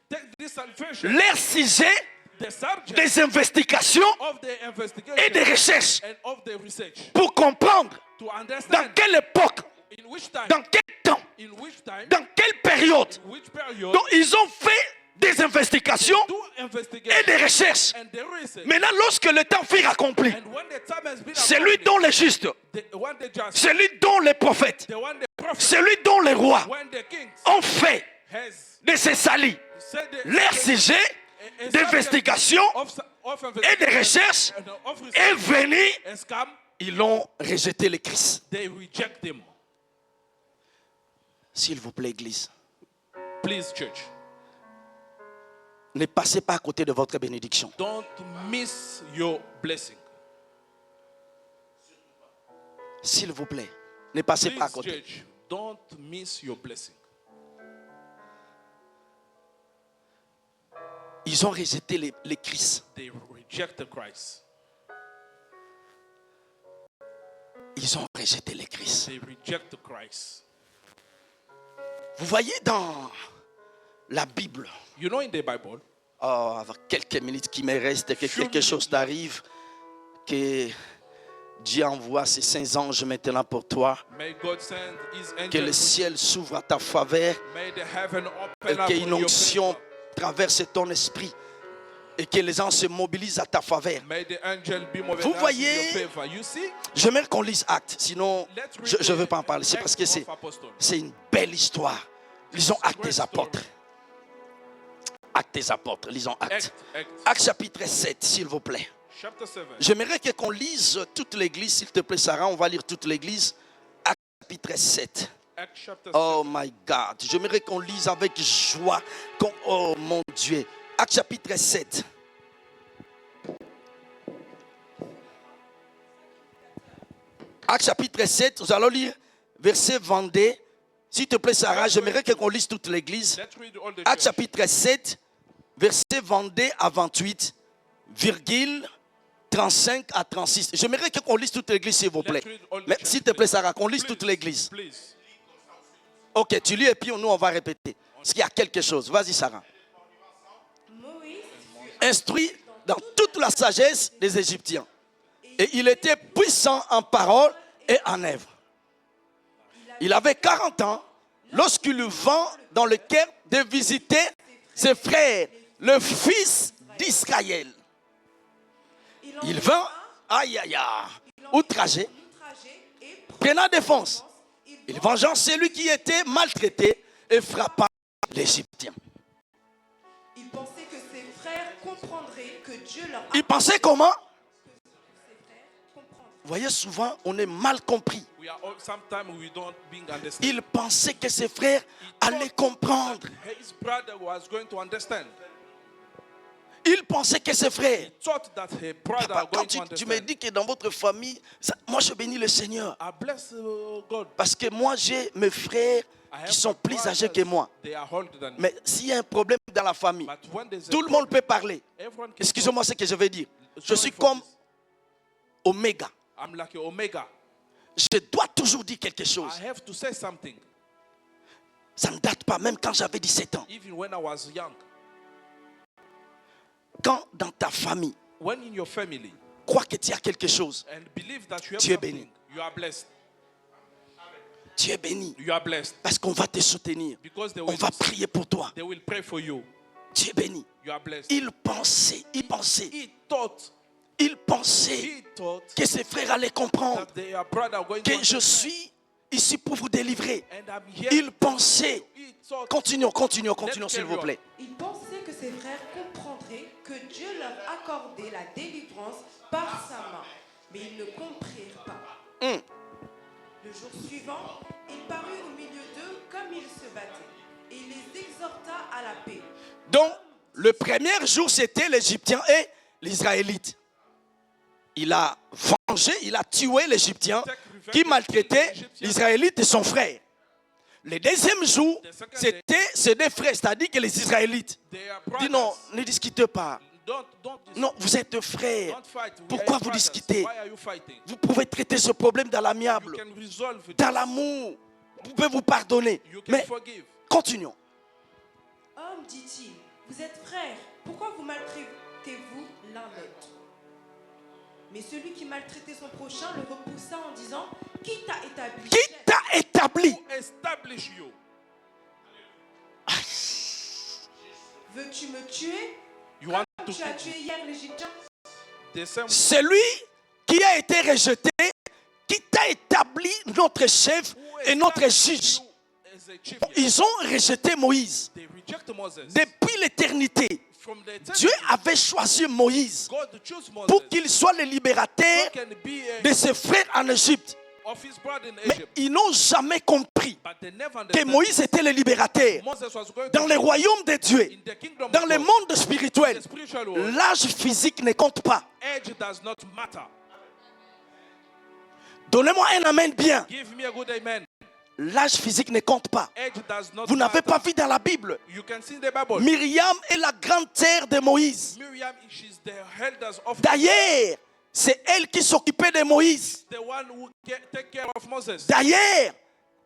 take this salvation, leur sujet the subject des investigations of the et investigation des recherches and of the research pour comprendre to dans understand quelle époque, in which time, dans quel temps, in which time, dans quelle période. in which period, Donc ils ont fait des investigations do et investigation des recherches. and the research. Maintenant, lorsque le temps fut accompli, And when the time has been celui accomplished, dont les justes, the one the just, celui dont les prophètes, the one the prophet, celui dont les rois when the kings ont fait has de ces salis said the leur sujet a d'investigation of et de recherche and of est research venu, has come, ils ont rejeté le Christ. they reject him. S'il vous plaît, Église, Please, church, ne passez pas à côté de votre bénédiction. don't miss your blessing. S'il vous plaît, ne passez pas à Please, côté. church, don't miss your blessing. Ils ont rejeté le Christ. They reject Christ. Ils ont rejeté le Christ. They reject Christ. Vous voyez dans la Bible, You know, in the Bible, avec quelques minutes qui me restent, que quelque chose t'arrive, que Dieu envoie ses saints anges maintenant pour toi. May God send his Que le angels. ciel s'ouvre à ta faveur. May the heaven Et open up qu'une on your onction favor. traverse ton esprit. Et que les anges se mobilisent à ta faveur. May the angel be mobilized Vous in voyez, your favor. You see? j'aimerais qu'on lise Actes. Sinon, Let's read je ne veux the pas en parler. C'est parce que Acts of Apostles. c'est une belle histoire. Lisons Actes des apôtres. Actes des apôtres. Lisons Actes. Actes chapitre 7, s'il vous plaît. Chapter 7. J'aimerais qu'on lise toute l'église, s'il te plaît, Sarah. On va lire toute l'église. Actes chapitre 7. Acts chapter 7. Oh my God. J'aimerais qu'on lise avec joie. Oh mon Dieu. Actes chapitre 7. Actes chapitre 7, nous allons lire verset 22. S'il te plaît, Sarah, j'aimerais qu'on lise toute l'église. Let's read all the Actes church. chapitre 7, verset 22 à 28, virgule 35 à 36. J'aimerais qu'on lise toute l'église, s'il vous plaît. Let's read all the Mais church, s'il te plaît, please. Sarah, qu'on lise Please, toute l'église. Please. Ok, tu lis et puis nous, on va répéter. Parce qu'il y a quelque chose. Vas-y, Sarah. Moïse Instruit dans toute la sagesse des Égyptiens. Et il était puissant en parole et en œuvre. Il avait 40 ans lorsqu'il eut vent dans le cœur de visiter ses frères, le fils d'Israël. Il vint, aïe aïe aïe, outragé, prenant défense. Il vengea celui qui était maltraité et frappa l'Égyptien. Il pensait que ses frères comprendraient que Dieu leur a Il pensait comment? ses frères comprendre. Vous voyez, souvent, on est mal compris. We are all, sometimes we don't being understand. Il pensait que ses frères allaient comprendre. His brother was going to understand. Il pensait que ses frères. Thought that her brother Papa, are quand going tu to me understand. dis que dans votre famille, moi je bénis le Seigneur. I bless God. Parce que moi j'ai mes frères I have qui sont my plus brothers, âgés que moi. They are older than me. Mais s'il y a un problème dans la famille, But when there's a tout le monde peut parler. everyone can Excusez-moi ce que je vais dire. Je Sorry suis for comme this. Oméga. I'm like an Omega. Je dois toujours dire quelque chose. I have to say something. Ça ne date pas, même quand j'avais 17 ans. Even when I was young. Quand dans ta famille, When in your family crois que tu as quelque chose, and believe that you have Tu es something, béni. you are blessed. tu es béni. You are blessed. Parce qu'on va te soutenir. Because they On will, va prier pour toi. they will pray for you. Tu es béni. You are blessed. Il pensait He thought que ses frères allaient comprendre that their brother are going to que je understand. suis ici pour vous délivrer. And I'm here. Il pensait. He thought. Continuons, s'il vous plaît. Il pensait que ses frères comprendraient que Dieu leur accordait la délivrance par sa main. Mais ils ne comprirent pas. Le jour suivant, il parut au milieu d'eux comme il se battait. Et il les exhorta à la paix. Donc, le premier jour, c'était l'Égyptien et l'Israélite. Il a vengé, il a tué l'Égyptien qui maltraitait l'Israélite et son frère. Le deuxième jour, c'était ces deux frères, c'est-à-dire que les Israélites. Their Dis non, brothers, ne discutez pas. don't Non, vous êtes frères. don't fight. We Pourquoi are vous brothers. discutez? Why are you fighting? Vous pouvez traiter ce problème dans You l'amiable, can resolve it. dans l'amour. Vous pouvez vous pardonner. You can Mais forgive. continuons. Homme, dit-il, vous êtes frères, pourquoi vous maltraitez-vous l'un l'autre? Mais celui qui maltraitait son prochain le repoussa en disant, qui t'a établi? Qui t'a établi? Who establish you? Veux-tu me tuer? You want Comme to tu as kill tué hier l'Égyptien? the same. Celui qui a été rejeté, qui t'a établi notre chef Who et notre established juge. you as a chief? Ils ont rejeté Moïse. They reject Moses. Depuis l'éternité, From the eternity, Dieu avait choisi Moïse God chose Moses pour qu'il soit le libérateur who can be de ses frères en Égypte. of his brother in Mais Egypt. ils n'ont jamais compris But they never que understood Moïse était le libérateur. Moses was going Dans to le royaume de Dieu, in the kingdom dans of le God. monde spirituel, The spiritual world, l'âge physique ne compte pas. age does not matter. Donnez-moi un amen bien. Give me a good amen. L'âge physique ne compte pas. Age does not Vous n'avez matter. pas vu dans la Bible. You can see in the Bible. Myriam est la grande sœur de Moïse. Miriam, she's the elders of D'ailleurs, c'est elle qui s'occupait de Moïse. the one who take care of Moses. D'ailleurs,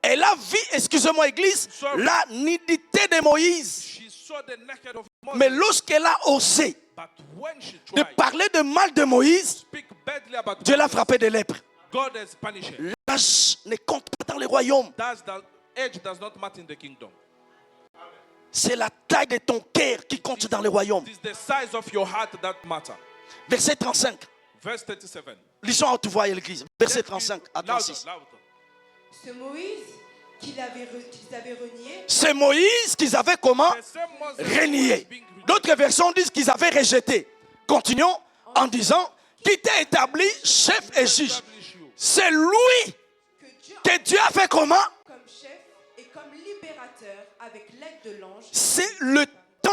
elle a vu, excusez-moi église, Sorry. la nudité de Moïse. She saw the naked of Moses. Mais lorsqu'elle a osé But when she de tried parler de mal de Moïse, to speak badly about Dieu l'a Moses, frappé de lèpre. God has punished him. L'âge ne compte pas dans les royaumes. The age does not matter in the kingdom. C'est la taille de ton cœur qui compte dans les royaumes. It is the size of your heart that matter. Verset 35. Verse 37. Lisons à haute voix à l'église. Verset 35 à 36. Louder. Ce Moïse qu'ils avaient renié, C'est Moïse qu'ils avaient comment? The same Moses Renié. was being rejected. D'autres versions disent qu'ils avaient rejeté. Continuons en disant qui t'est établi chef et juge. Establish you. C'est lui que Dieu a fait comment? comme chef et comme libérateur avec l'aide de l'ange. C'est le temps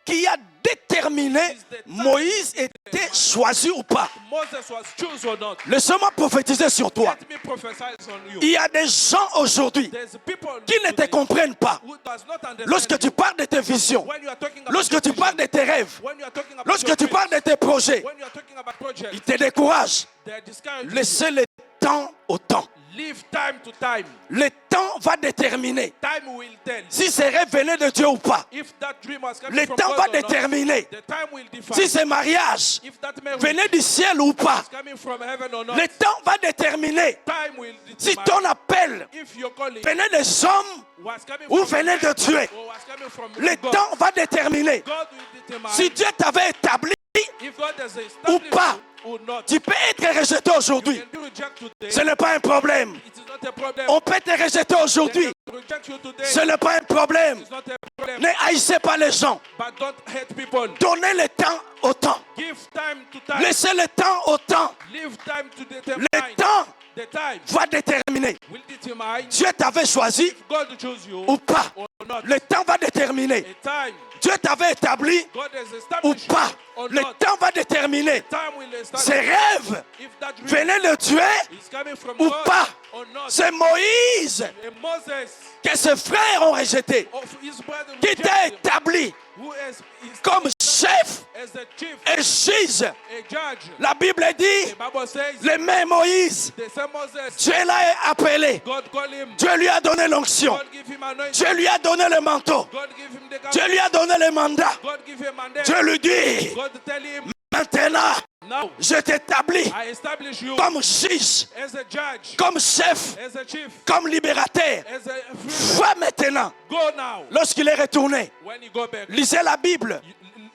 qui a déterminé Moïse était choisi ou pas. Moses was chosen or not. Laisse-moi prophétiser sur toi. Let me prophesy on you. Il y a des gens aujourd'hui There's people qui ne te today comprennent pas. who does not understand Lorsque tu you. parles de tes visions, When you are talking about lorsque your tu vision, parles de tes rêves, when you are talking about lorsque your tu dreams, parles de tes projets, when you are talking about projects, ils te découragent. they discourage you. Laissez le temps au temps. Leave time to time. Le temps va déterminer Time will tell. si ces rêves venaient de Dieu ou pas. If that dream was coming Le from temps God va or not, déterminer the time will define. si ces mariages If that marriage venaient du ciel ou pas. is coming from heaven or not, Le temps va déterminer time will si determine. ton appel If your calling venait des hommes was coming ou from venait de Dieu. or was coming from Le God, temps va déterminer God will determine si Dieu t'avait établi. if God has ou established pas. you or not. Tu peux être rejeté You aujourd'hui. can be rejected today. Ce n'est pas un problème. It is not a problem. On peut te rejeter aujourd'hui. They can reject you today. Ce n'est pas un problème. It is not a problem. Ne haïssez pas les gens. But don't hate people. Donnez le temps au temps. Give time to time. Laissez le temps au temps. Leave time to determine. Le temps The time va déterminer. will determine Dieu t'avait choisi if God chose you ou pas. or not. Le temps va déterminer. A time Dieu t'avait établi God has ou established pas. you or Le not. temps va déterminer. Time will establish Ses rêves if that dream venaient de Dieu is coming from ou God pas. or not. C'est Moïse And Moses que ses frères ont rejeté. of his brother Qui t'a rejected him, établi who is comme chef as a chief, et juge. a judge. La Bible dit, The Bible says le même Moïse, the same Moses, Dieu l'a appelé. God called him, Dieu lui a donné l'onction. God give him anointing, Dieu lui a donné le manteau. God give him the Dieu government, lui a donné le mandat. God give him mandate, Dieu lui dit, God tell him, maintenant, now je t'établis I establish you comme juge, as a judge, comme chef, as a chief, comme libérateur. as a free. Va maintenant. Go now. Lorsqu'il est retourné, When you go back, lisez la Bible.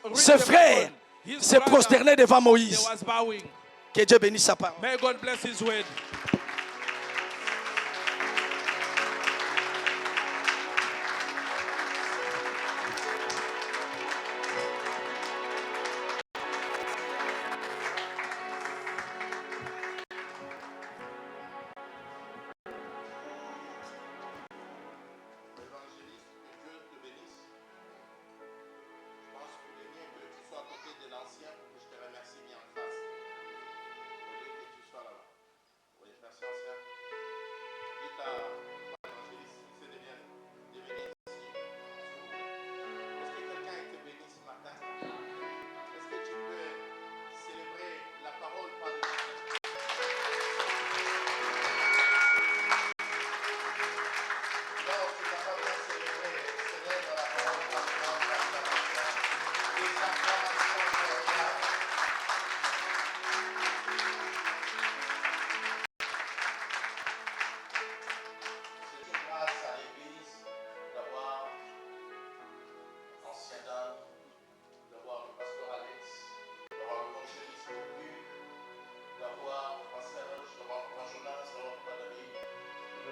read Ses the frères Bible. His se brother, prosternaient devant he Moïse. was bowing. Que Dieu bénisse sa parole. May God bless his word.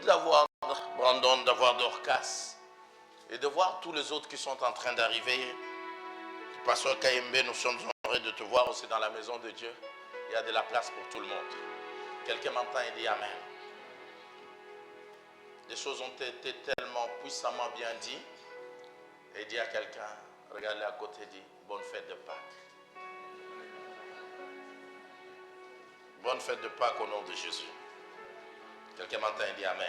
D'avoir Brandon, d'avoir Dorcas et de voir tous les autres qui sont en train d'arriver. Pasteur Kayembe, nous sommes honorés de te voir aussi dans la maison de Dieu. Il y a de la place pour tout le monde. Quelqu'un m'entend et dit Amen. Les choses ont été tellement puissamment bien dites. Et dit à quelqu'un, regardez à côté, dit bonne fête de Pâques. Bonne fête de Pâques au nom de Jésus. Quelqu'un m'entend et dit Amen.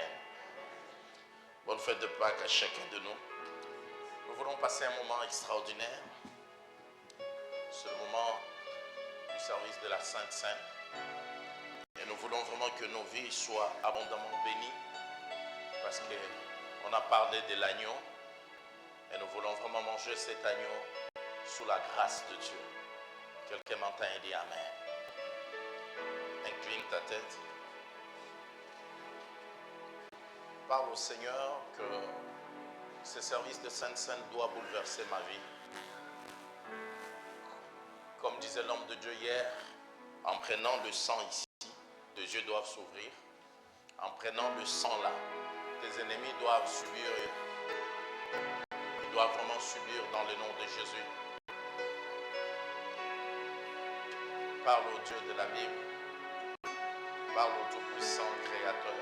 Bonne fête de Pâques à chacun de nous. Nous voulons passer un moment extraordinaire. C'est le moment du service de la Sainte Seine. Et nous voulons vraiment que nos vies soient abondamment bénies. Parce qu'on a parlé de l'agneau. Et nous voulons vraiment manger cet agneau sous la grâce de Dieu. Quelqu'un m'entend et dit Amen. Incline ta tête. Parle au Seigneur que ce service de Sainte-Sainte doit bouleverser ma vie. Comme disait l'homme de Dieu hier, en prenant le sang ici, tes yeux doivent s'ouvrir. En prenant le sang là, tes ennemis doivent subir. Ils doivent vraiment subir dans le nom de Jésus. Parle au Dieu de la Bible. Parle au Tout-Puissant Créateur.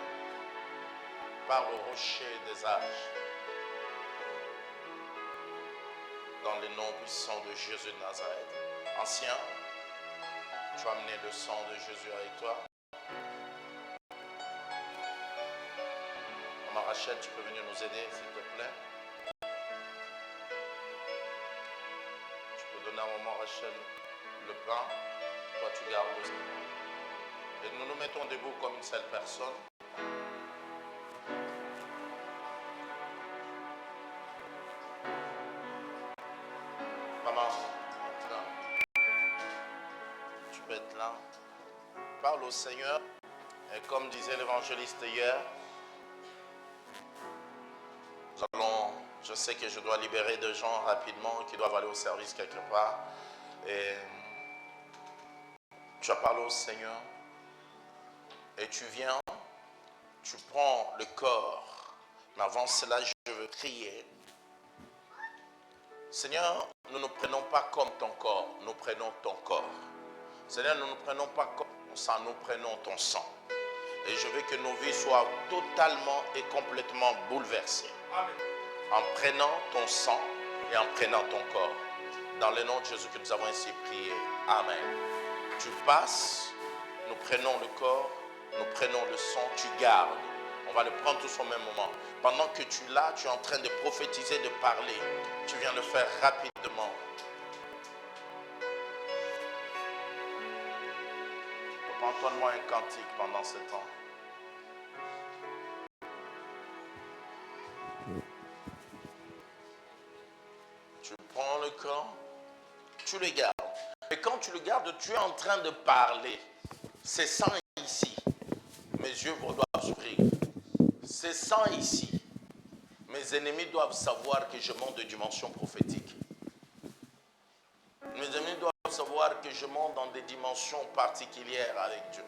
Parle au rocher des âges. Dans le nom puissant de Jésus de Nazareth. Ancien, tu as amené le sang de Jésus avec toi. Maman Rachel, tu peux venir nous aider, s'il te plaît. Tu peux donner à maman Rachel le pain. Toi, tu gardes le sang. Et nous nous mettons debout comme une seule personne. Maman, tu peux être là. Parle au Seigneur. Et comme disait l'évangéliste hier, je sais que je dois libérer des gens rapidement qui doivent aller au service quelque part. Et tu as parlé au Seigneur. Et tu viens, tu prends le corps. Mais avant cela, je veux prier. Seigneur, nous ne prenons pas comme ton corps, nous prenons ton corps. Seigneur, nous ne prenons pas comme ton sang, nous prenons ton sang. Et je veux que nos vies soient totalement et complètement bouleversées. Amen. En prenant ton sang et en prenant ton corps. Dans le nom de Jésus que nous avons ainsi prié. Amen. Tu passes, nous prenons le corps, nous prenons le sang, tu gardes. On va le prendre tous au même moment. Pendant que tu l'as, tu es en train de prophétiser, de parler. Tu viens le faire rapidement. Entonne-moi un cantique pendant ce temps. Tu prends le corps, tu le gardes. Et quand tu le gardes, tu es en train de parler. C'est sang ici. Mes yeux doivent s'ouvrir. C'est sang ici. Mes ennemis doivent savoir que je monte de dimension prophétique. Mes ennemis doivent savoir que je monte dans des dimensions particulières avec Dieu.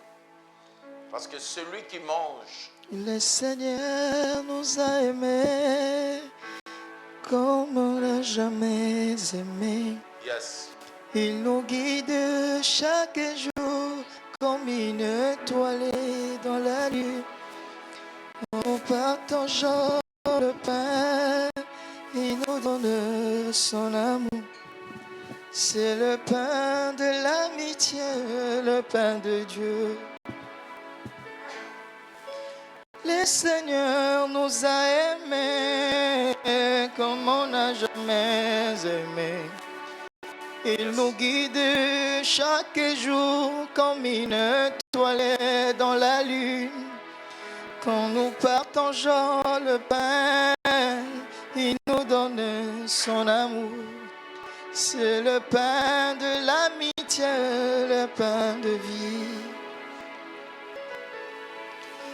Parce que celui qui mange... Le Seigneur nous a aimés comme on n'a jamais aimé. Yes. Il nous guide chaque jour comme une étoile dans la nuit. En partageant le pain, il nous donne son amour. C'est le pain de l'amitié, le pain de Dieu. Le Seigneur nous a aimés comme on n'a jamais aimé. Il nous guide chaque jour comme une étoile dans la lune. Quand nous partageons le pain, il nous donne son amour. C'est le pain de l'amitié, le pain de vie.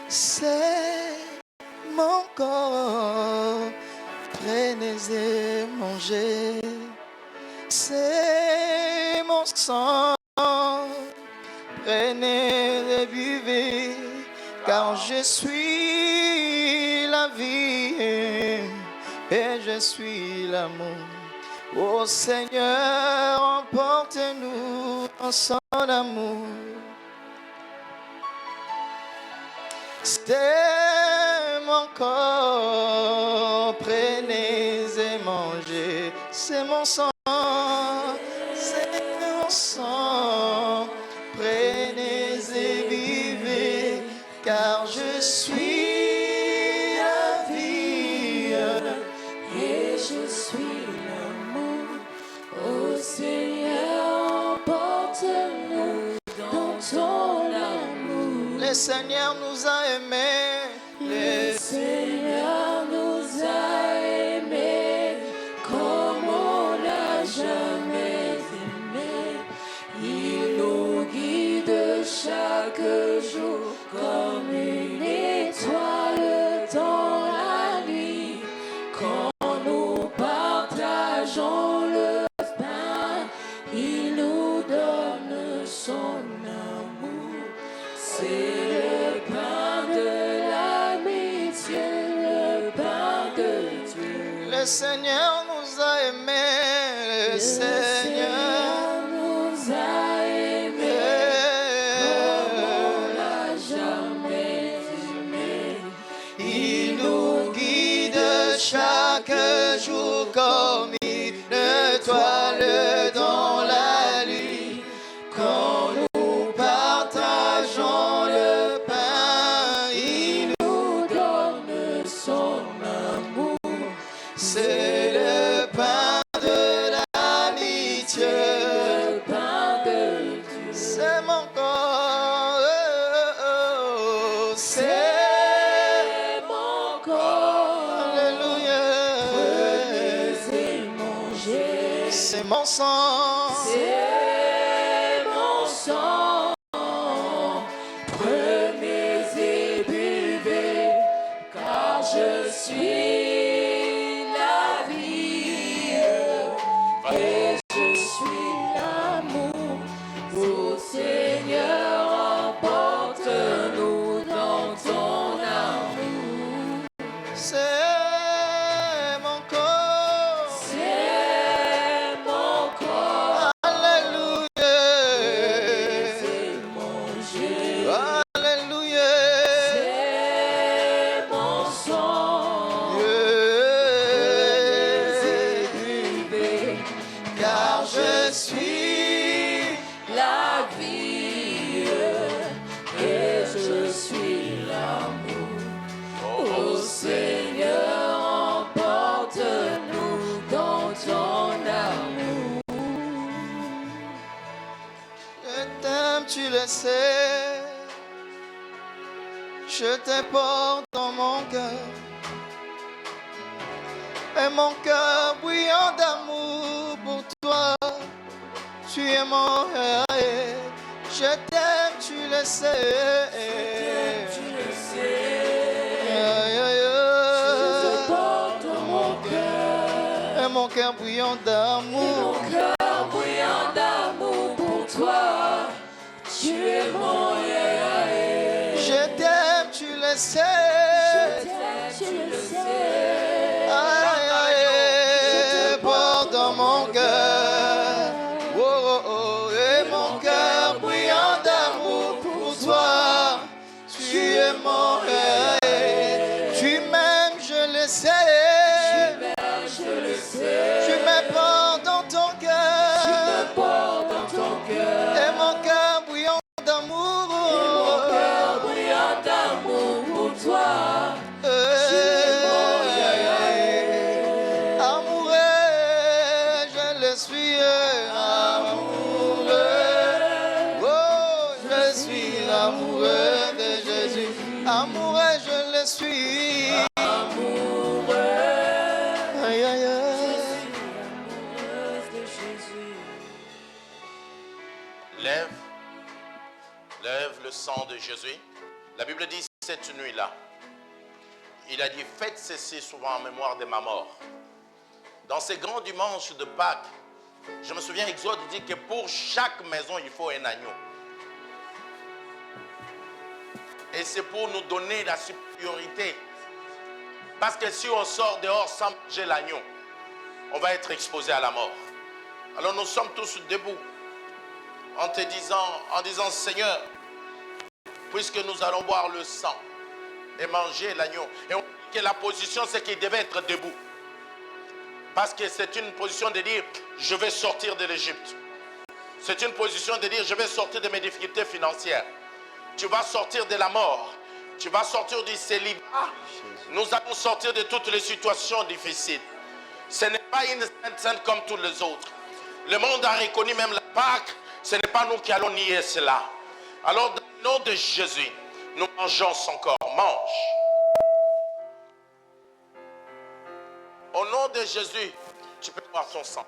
C'est mon corps, prenez et mangez. C'est mon sang, prenez et buvez. Car je suis la vie et je suis l'amour. Ô Seigneur, emporte-nous en son amour. C'est mon corps, prenez et mangez. C'est mon sang, c'est mon sang, prenez et buvez. Car je suis la vie et je suis l'amour. Ô Seigneur, emporte-nous dans ton amour. Le Seigneur nous a aimés. Le Seigneur nous a aimés comme on n'a jamais aimé. Il nous guide chaque chaque jour comme une étoile dans la nuit. Quand nous partageons le pain, il nous donne son amour. C'est le pain de l'amitié, le pain de Dieu. Le Seigneur nous a aimés, le Seigneur nous a aimés comme on n'a jamais aimé. Il nous guide chaque jour comme une étoile dans la nuit. Quand nous partageons le pain, il nous donne son amour. C'est le pain de l'amitié, le pain de Dieu. C'est mon corps, c'est mon corps. Alléluia. Prenez et mangez. C'est mon sang. C'est mon sang. Prenez et buvez, car je suis la vie et je suis l'amour. Ô Seigneur, emporte-nous dans ton amour. C'est mon corps. C'est mon corps. Alléluia. C'est manger. Alléluia. C'est mon sang. C'est buvez, car je suis la vie et je suis l'amour. Ô Seigneur, emporte-nous dans ton amour. Je t'aime, tu le sais. Je te porte dans mon cœur. Et mon cœur bouillant d'amour pour toi. Tu es mon rêve. Je t'aime, tu le sais. Tu le sais. Je te porte dans mon cœur. Et mon cœur bouillant d'amour. Mon cœur bouillant d'amour pour toi. Tu es mon rêve. Je t'aime, tu le sais. Je t'aime, tu le sais. Aïe, aïe, porte dans mon cœur. Oh, oh, oh, et mon cœur bouillant d'amour pour toi. Tu es mon rêve. Tu m'aimes, je le sais. Tu m'aimes, je le sais. Tu me portes dans ton cœur. Tu me portes dans ton cœur. Et mon cœur bouillant d'amour. Et mon cœur bouillant d'amour pour toi. Tu es mon rêve. Amoureux, je le suis. Amoureux. Oh, je suis amoureux de Jésus. Amoureux, je le suis. Amoureux. Aïe, aïe, aïe. Amoureuse de Jésus. Lève le sang de Jésus. La Bible dit cette nuit-là, il a dit faites ceci souvent en mémoire de ma mort. Dans ces grands dimanches de Pâques, je me souviens, Exode dit que pour chaque maison, il faut un agneau. Et c'est pour nous donner la supériorité. Parce que si on sort dehors sans manger l'agneau, on va être exposé à la mort. Alors nous sommes tous debout en disant Seigneur, puisque nous allons boire le sang et manger l'agneau. Et on dit que la position, c'est qu'il devait être debout. Parce que c'est une position de dire, je vais sortir de l'Égypte. C'est une position de dire, je vais sortir de mes difficultés financières. Tu vas sortir de la mort. Tu vas sortir du célibat. Nous allons sortir de toutes les situations difficiles. Ce n'est pas une sainte comme tous les autres. Le monde a reconnu même la Pâque. Ce n'est pas nous qui allons nier cela. Alors, dans le nom de Jésus, nous mangeons son corps. Mange. Au nom de Jésus, tu peux boire son sang.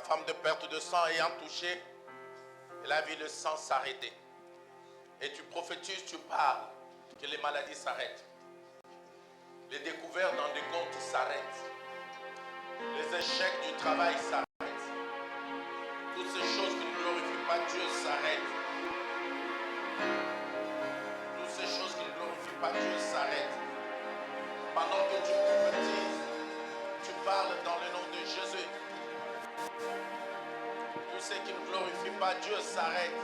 femme de perte de sang ayant touché, elle a vu le sang s'arrêter. Et tu prophétises, tu parles, que les maladies s'arrêtent. Les découvertes dans des comptes s'arrêtent. Les échecs du travail s'arrêtent. Toutes ces choses qui ne glorifient pas Dieu s'arrêtent. Toutes ces choses qui ne glorifient pas Dieu s'arrêtent. Pendant que tu prophétises, tu parles dans le nom de Jésus. Tout ce qui ne glorifie pas Dieu s'arrête.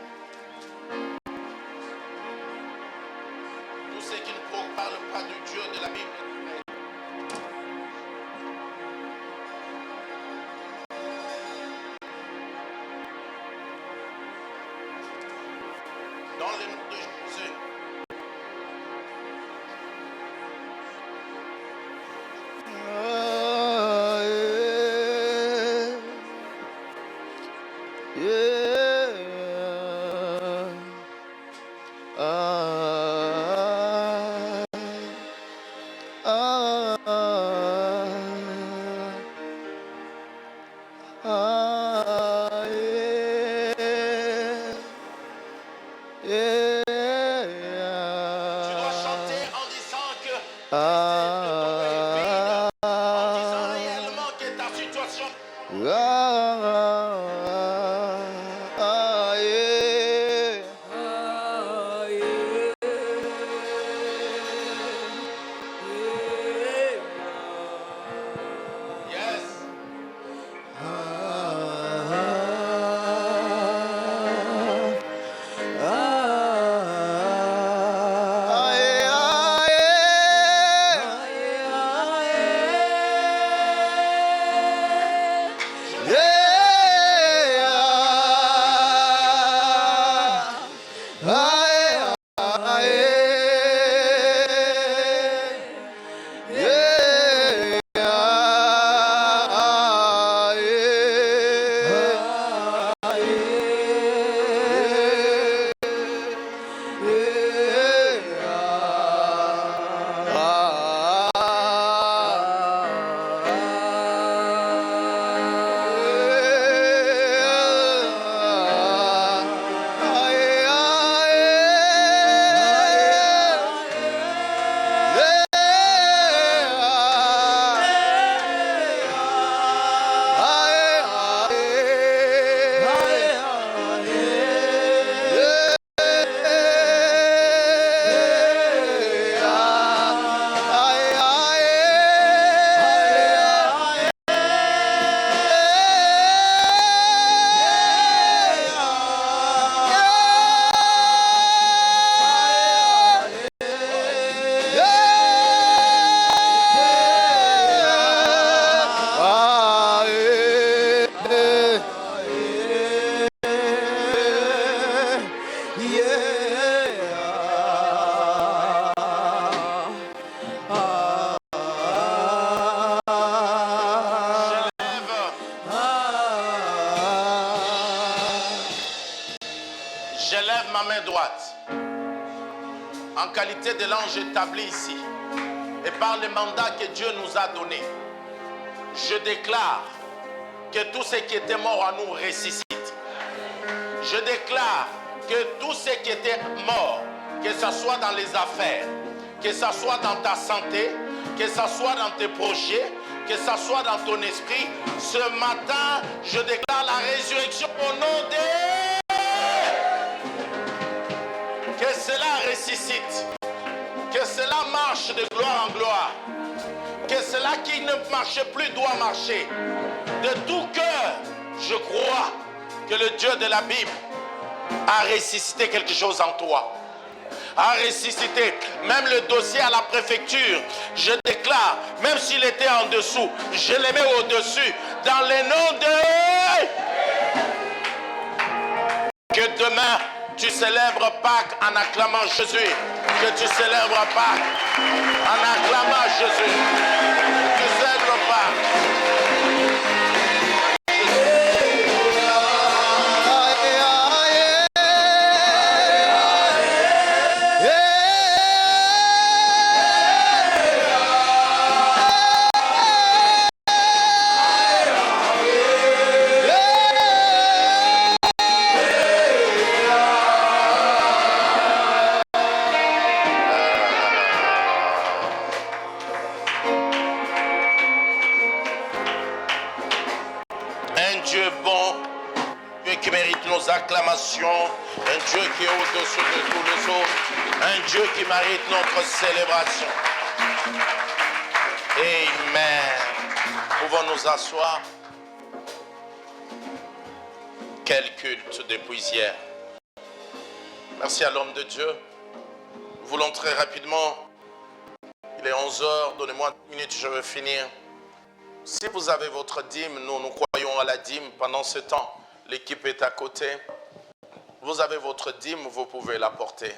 Tout ce qui ne parle pas du Dieu de la Bible. Dans le nom de Jésus. En qualité de l'ange établi ici et par le mandat que Dieu nous a donné, je déclare que tout ce qui était mort en nous ressuscite. Je déclare que tout ce qui était mort, que ce soit dans les affaires, que ce soit dans ta santé, que ce soit dans tes projets, que ce soit dans ton esprit, ce matin, je déclare la résurrection au nom de... Que cela ressuscite, que cela marche de gloire en gloire, que cela qui ne marchait plus doit marcher. De tout cœur, je crois que le Dieu de la Bible a ressuscité quelque chose en toi. A ressuscité même le dossier à la préfecture. Je déclare, même s'il était en dessous, je le mets au-dessus. Dans le nom de... Que demain, tu célèbres Pâques en acclamant Jésus. Que tu célèbres Pâques en acclamant Jésus. Tu célèbres Pâques. Yeah. Dieu qui mérite notre célébration. Amen. Pouvons nous asseoir. Quel culte depuis hier. Merci à l'homme de Dieu. Nous voulons très rapidement, il est 11h, donnez-moi 2 minutes, je vais finir. Si vous avez votre dîme, nous croyons à la dîme. Pendant ce temps, l'équipe est à côté. Vous avez votre dîme, vous pouvez l'apporter.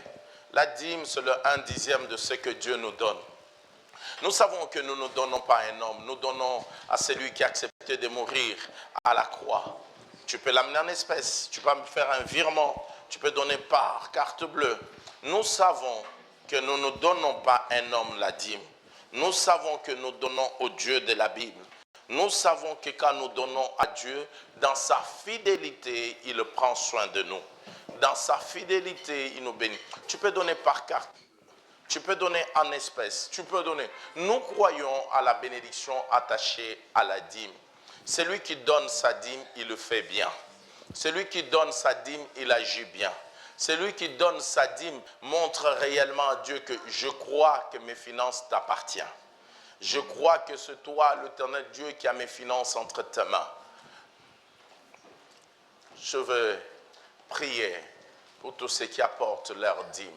La dîme, c'est le 1/10 de ce que Dieu nous donne. Nous savons que nous ne donnons pas à un homme, nous donnons à celui qui a accepté de mourir à la croix. Tu peux l'amener en espèces, tu peux me faire un virement, tu peux donner par carte bleue. Nous savons que nous ne donnons pas à un homme la dîme. Nous savons que nous donnons au Dieu de la Bible. Nous savons que quand nous donnons à Dieu, dans sa fidélité, il prend soin de nous. Dans sa fidélité, il nous bénit. Tu peux donner par carte. Tu peux donner en espèces. Tu peux donner. Nous croyons à la bénédiction attachée à la dîme. Celui qui donne sa dîme, il le fait bien. Celui qui donne sa dîme, il agit bien. Celui qui donne sa dîme montre réellement à Dieu que je crois que mes finances t'appartiennent. Je crois que c'est toi, l'Éternel Dieu, qui a mes finances entre tes mains. Je veux prier pour tous ceux qui apportent leur dîme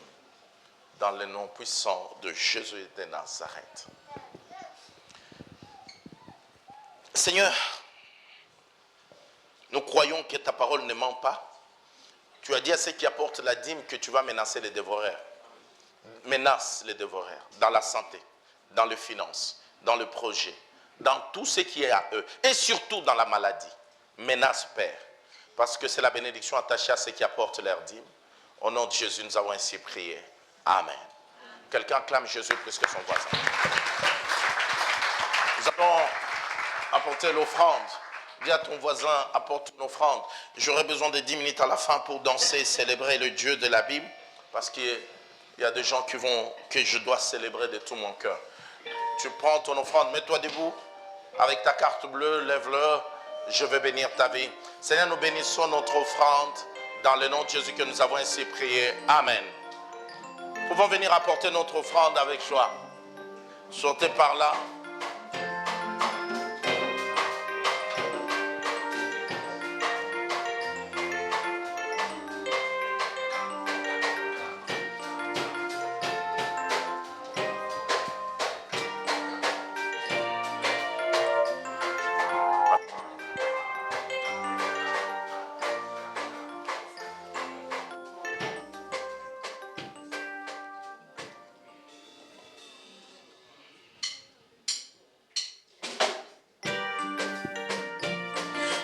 dans le nom puissant de Jésus de Nazareth. Seigneur, nous croyons que ta parole ne ment pas. Tu as dit à ceux qui apportent la dîme que tu vas menacer les dévoreurs. Menace les dévoreurs dans la santé, dans les finances, dans le projet, dans tout ce qui est à eux et surtout dans la maladie. Menace, Père, parce que c'est la bénédiction attachée à ceux qui apportent leur dîme. Au nom de Jésus, nous avons ainsi prié. Amen. Quelqu'un clame Jésus plus que son voisin. Nous allons apporter l'offrande. Dis à ton voisin, apporte une offrande. J'aurai besoin de 10 minutes à la fin pour danser, célébrer le Dieu de la Bible. Parce qu'il y a des gens que je dois célébrer de tout mon cœur. Tu prends ton offrande, mets-toi debout. Avec ta carte bleue, lève-le. Je vais bénir ta vie. Seigneur, nous bénissons notre offrande. Dans le nom de Jésus que nous avons ainsi prié. Amen. Nous pouvons venir apporter notre offrande avec joie. Sortez par là.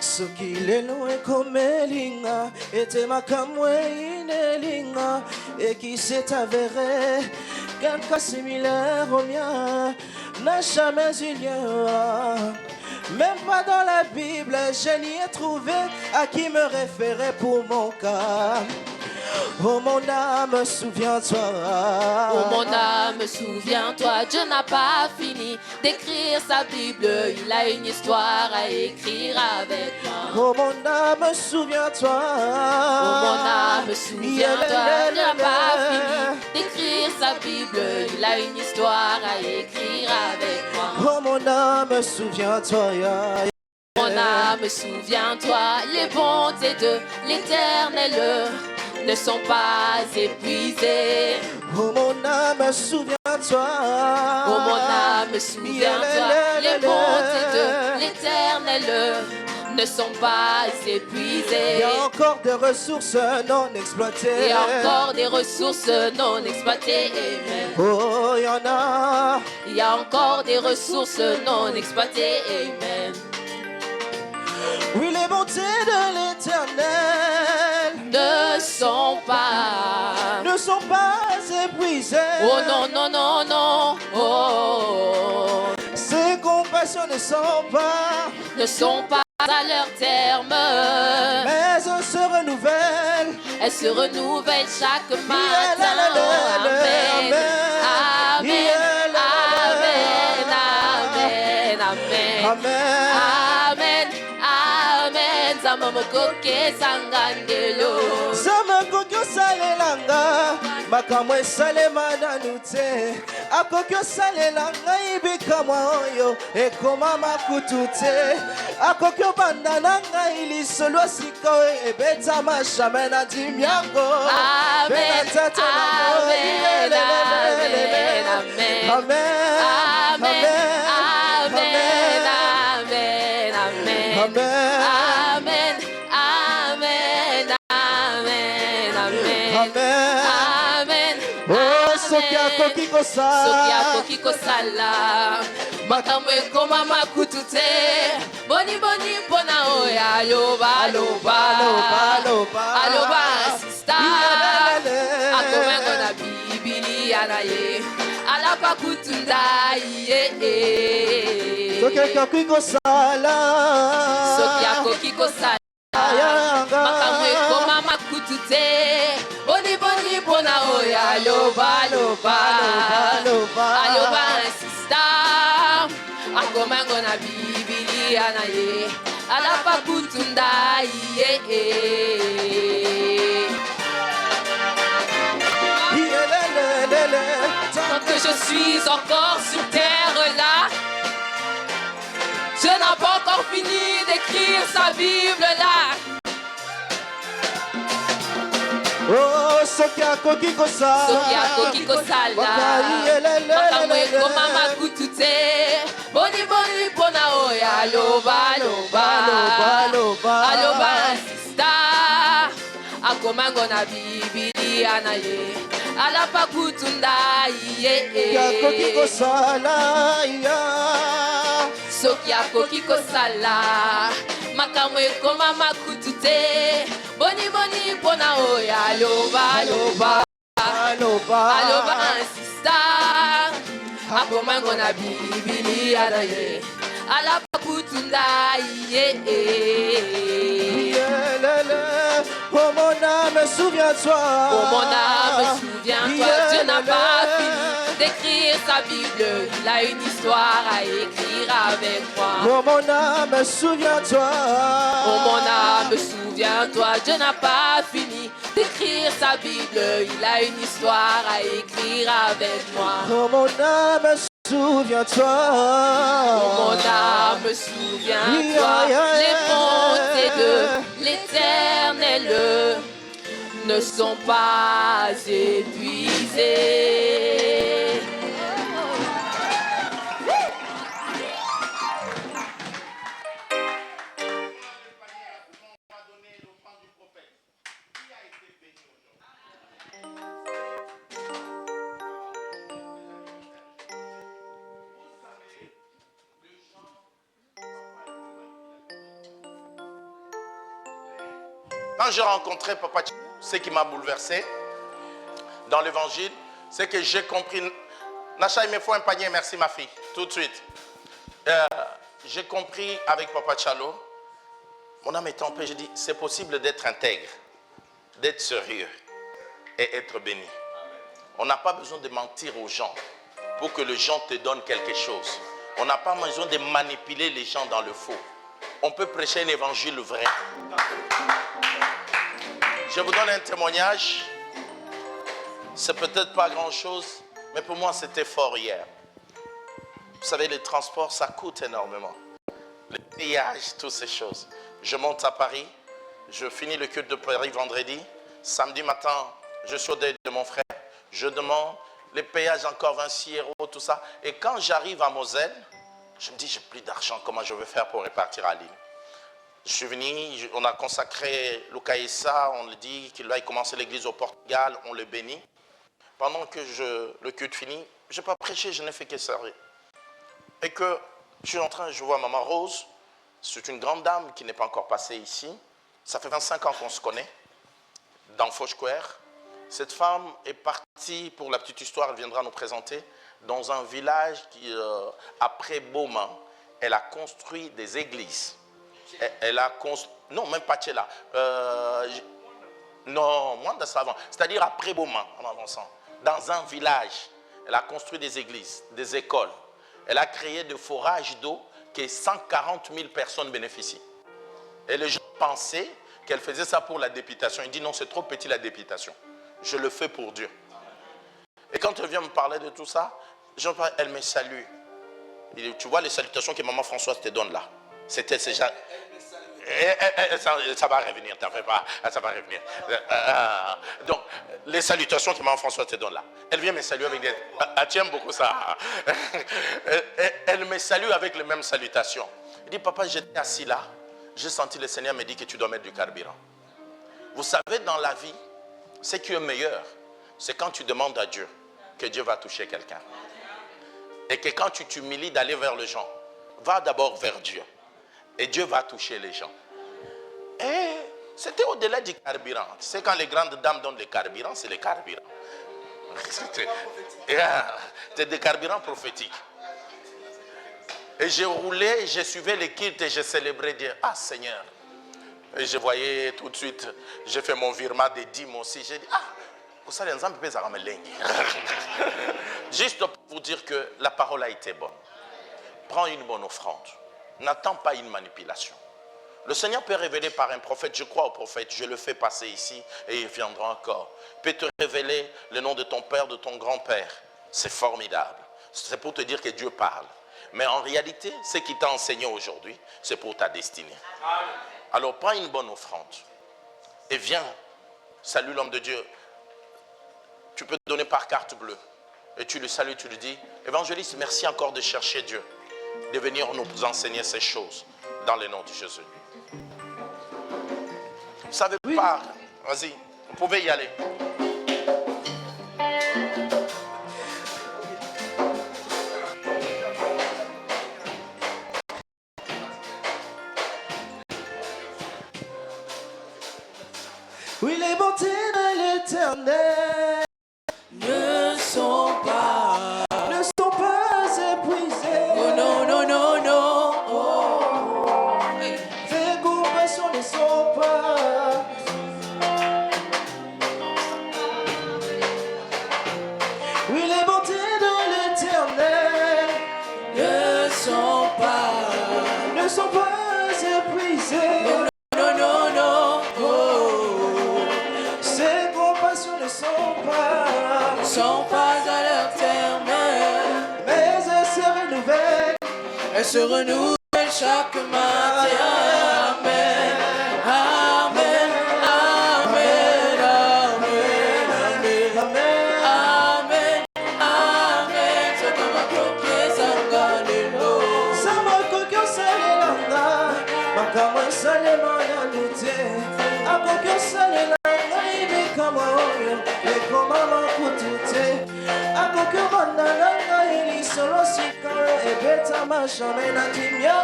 Sokilelo ekomelinga ete makamwe inelinga et qui s'est avéré quelqu'un similaire au mien n'a jamais eu lieu. Même pas dans la Bible je n'y ai trouvé à qui me référer pour mon cas. Oh mon âme, souviens-toi. Oh mon âme, souviens-toi. Dieu n'a pas fini d'écrire sa Bible. Il a une histoire à écrire avec moi. Oh mon âme, souviens-toi. Oh mon âme, souviens-toi. Dieu n'a pas fini d'écrire sa Bible. Il a une histoire à écrire avec moi. Oh mon âme, souviens-toi. Mon âme, souviens-toi. Les bontés de l'Éternel ne sont pas épuisés. Oh mon âme, souviens-toi. Oh mon âme, souviens-toi. Les bontés de l'Éternel ne sont pas épuisées. Il y a encore des ressources non exploitées. Il y a encore des ressources non exploitées. Amen. Oh, il y en a. Il y a encore des ressources non exploitées. Amen. Oui, les bontés de l'Éternel ne sont pas épuisées. Oh non, non, non, non. Oh. Ses compassions ne sont pas à leur terme. Mais elles se renouvellent. Elles se renouvellent chaque matin. Amen. Amen. Amen. Amen. Amen. Amen. Amen. nzambe mokoke sangandelo Zama kokyo salelanga makambo esalema nanu te akokyo salelanga ibikamwa oyo ekoma makutu te akokyo banda na ngai lisolo sika oyo ebetama jamais na ndimiango Amen, amen, amen, amen, amen, amen, amen, amen, amen, amen, amen, amen. Oh, soki akoki kosala makambo ekoma makutu te boni mpona oyo aloba sista akomengo na bibilia na ye alapa kutunda ye soki akoki kosala makambo ekoma makutu te boni mpona oyo aloba sista akomengo na bibilia na ye alapa kutunda ye Tant que je suis encore sur terre là, je n'ai pas encore fini d'écrire sa Bible là. Oh, soki akoki kosala makambo ekoma makutu te boni mpona oyo aloba sista akomango na bibilia na ye alapa kutunda ye akoki kosala soki akoki kosala makambo ekoma makutu te boni mpona oyo aloba sista akomango na bibilia na ye alapa kutunda ye Oh mon âme, souviens-toi. Oh mon âme, souviens-toi. Dieu n'a pas fini d'écrire sa Bible. Il a une histoire à écrire avec moi. Oh mon âme, souviens-toi. Oh mon âme, souviens-toi. Dieu n'a pas fini d'écrire sa Bible. Il a une histoire à écrire avec moi. Oh mon âme, souviens-toi. Oh mon âme, souviens-toi. Les bontés de l'Éternel ne sont pas épuisées. Quand j'ai rencontré Papa, ce qui m'a bouleversé dans l'évangile, c'est que j'ai compris. Nacha, il me faut un panier, merci ma fille, tout de suite. J'ai compris avec Papa Tchalo, mon âme est en paix, j'ai dit, c'est possible d'être intègre, d'être sérieux et être béni. On n'a pas besoin de mentir aux gens pour que les gens te donnent quelque chose. On n'a pas besoin de manipuler les gens dans le faux. On peut prêcher un évangile vrai. Je vous donne un témoignage. C'est peut-être pas grand-chose, mais pour moi, c'était fort hier. Vous savez, les transports, ça coûte énormément. Les péages, toutes ces choses. Je monte à Paris. Je finis le culte de Paris vendredi. Samedi matin, je suis au deuil de mon frère. Je demande les péages encore 26 €, tout ça. Et quand j'arrive à Moselle, je me dis, j'ai plus d'argent. Comment je vais faire pour repartir à Lille? Je suis venu, on a consacré Lucaïssa, on le dit qu'il va commencer l'église au Portugal, on le bénit. Pendant que le culte finit, je n'ai pas prêché, je n'ai fait que servir. Et que je suis en train, je vois Maman Rose, c'est une grande dame qui n'est pas encore passée ici. Ça fait 25 ans qu'on se connaît, dans Fouchouer. Cette femme est partie, pour la petite histoire, elle viendra nous présenter, dans un village qui, après Beaumont, elle a construit des églises. Elle a construit, non, même pas Tchela. Non, moins de ça avant. C'est-à-dire après Beaumont, en avançant. Dans un village, elle a construit des églises, des écoles. Elle a créé des forages d'eau que 140 000 personnes bénéficient. Et les gens pensait qu'elle faisait ça pour la députation. Il dit non, c'est trop petit la députation. Je le fais pour Dieu. Et quand elle vient me parler de tout ça, elle me salue. Il dit, tu vois les salutations que maman Françoise te donne là. C'était ces gens. Ça va revenir, t'en fais pas, ça va revenir. Donc, les salutations que maman Françoise te donne là. Elle vient me saluer avec des... tu aimes beaucoup ça. Elle me salue avec les mêmes salutations. Il dit, papa, j'étais assis là. J'ai senti le Seigneur me dire que tu dois mettre du carburant. Vous savez, dans la vie, ce qui est meilleur, c'est quand tu demandes à Dieu que Dieu va toucher quelqu'un. Et que quand tu t'humilies d'aller vers les gens, va d'abord vers Dieu. Et Dieu va toucher les gens. Et c'était au-delà du carburant. Tu sais, quand les grandes dames donnent le carburant, c'est le carburant. C'est des carburants prophétiques. Et j'ai roulé, j'ai suivi les cultes et j'ai célébré Dieu. Ah Seigneur. Et je voyais tout de suite, j'ai fait mon virement des dîmes aussi. J'ai dit, ah, vous savez, nous avons besoin de me juste pour vous dire que la parole a été bonne. Prends une bonne offrande. N'attends pas une manipulation. Le Seigneur peut révéler par un prophète. Je crois au prophète. Je le fais passer ici et il viendra encore. Il peut te révéler le nom de ton père, de ton grand-père. C'est formidable. C'est pour te dire que Dieu parle. Mais en réalité, ce qui t'a enseigné aujourd'hui, c'est pour ta destinée. Alors prends une bonne offrande et viens. Salue l'homme de Dieu. Tu peux te donner par carte bleue. Et tu le salues, tu lui dis, évangéliste, merci encore de chercher Dieu, de venir nous enseigner ces choses dans le nom de Jésus. Vous savez pas, vas-y, vous pouvez y aller. Oui, les bontés de l'Éternel ne sont pas épuisées. Oh non, non, non, non. Oh. Tes compassions ne sont pas. Oui, les bontés de l'Éternel ne sont pas épuisées. Non, non, non. Ses compassions ne sont pas à leur terme. mais elles se renouvellent Chaque matin. Amen. Amen. Amen. Amen. Amen. Amen. C'est comme un coquet sangalelo. Sama kokyo salelanga makamwa salemana lute akokyo salelanga imekama oyo ekoma makutute akokyo mandalanga ilisolo sikaro ebeta mashame na timya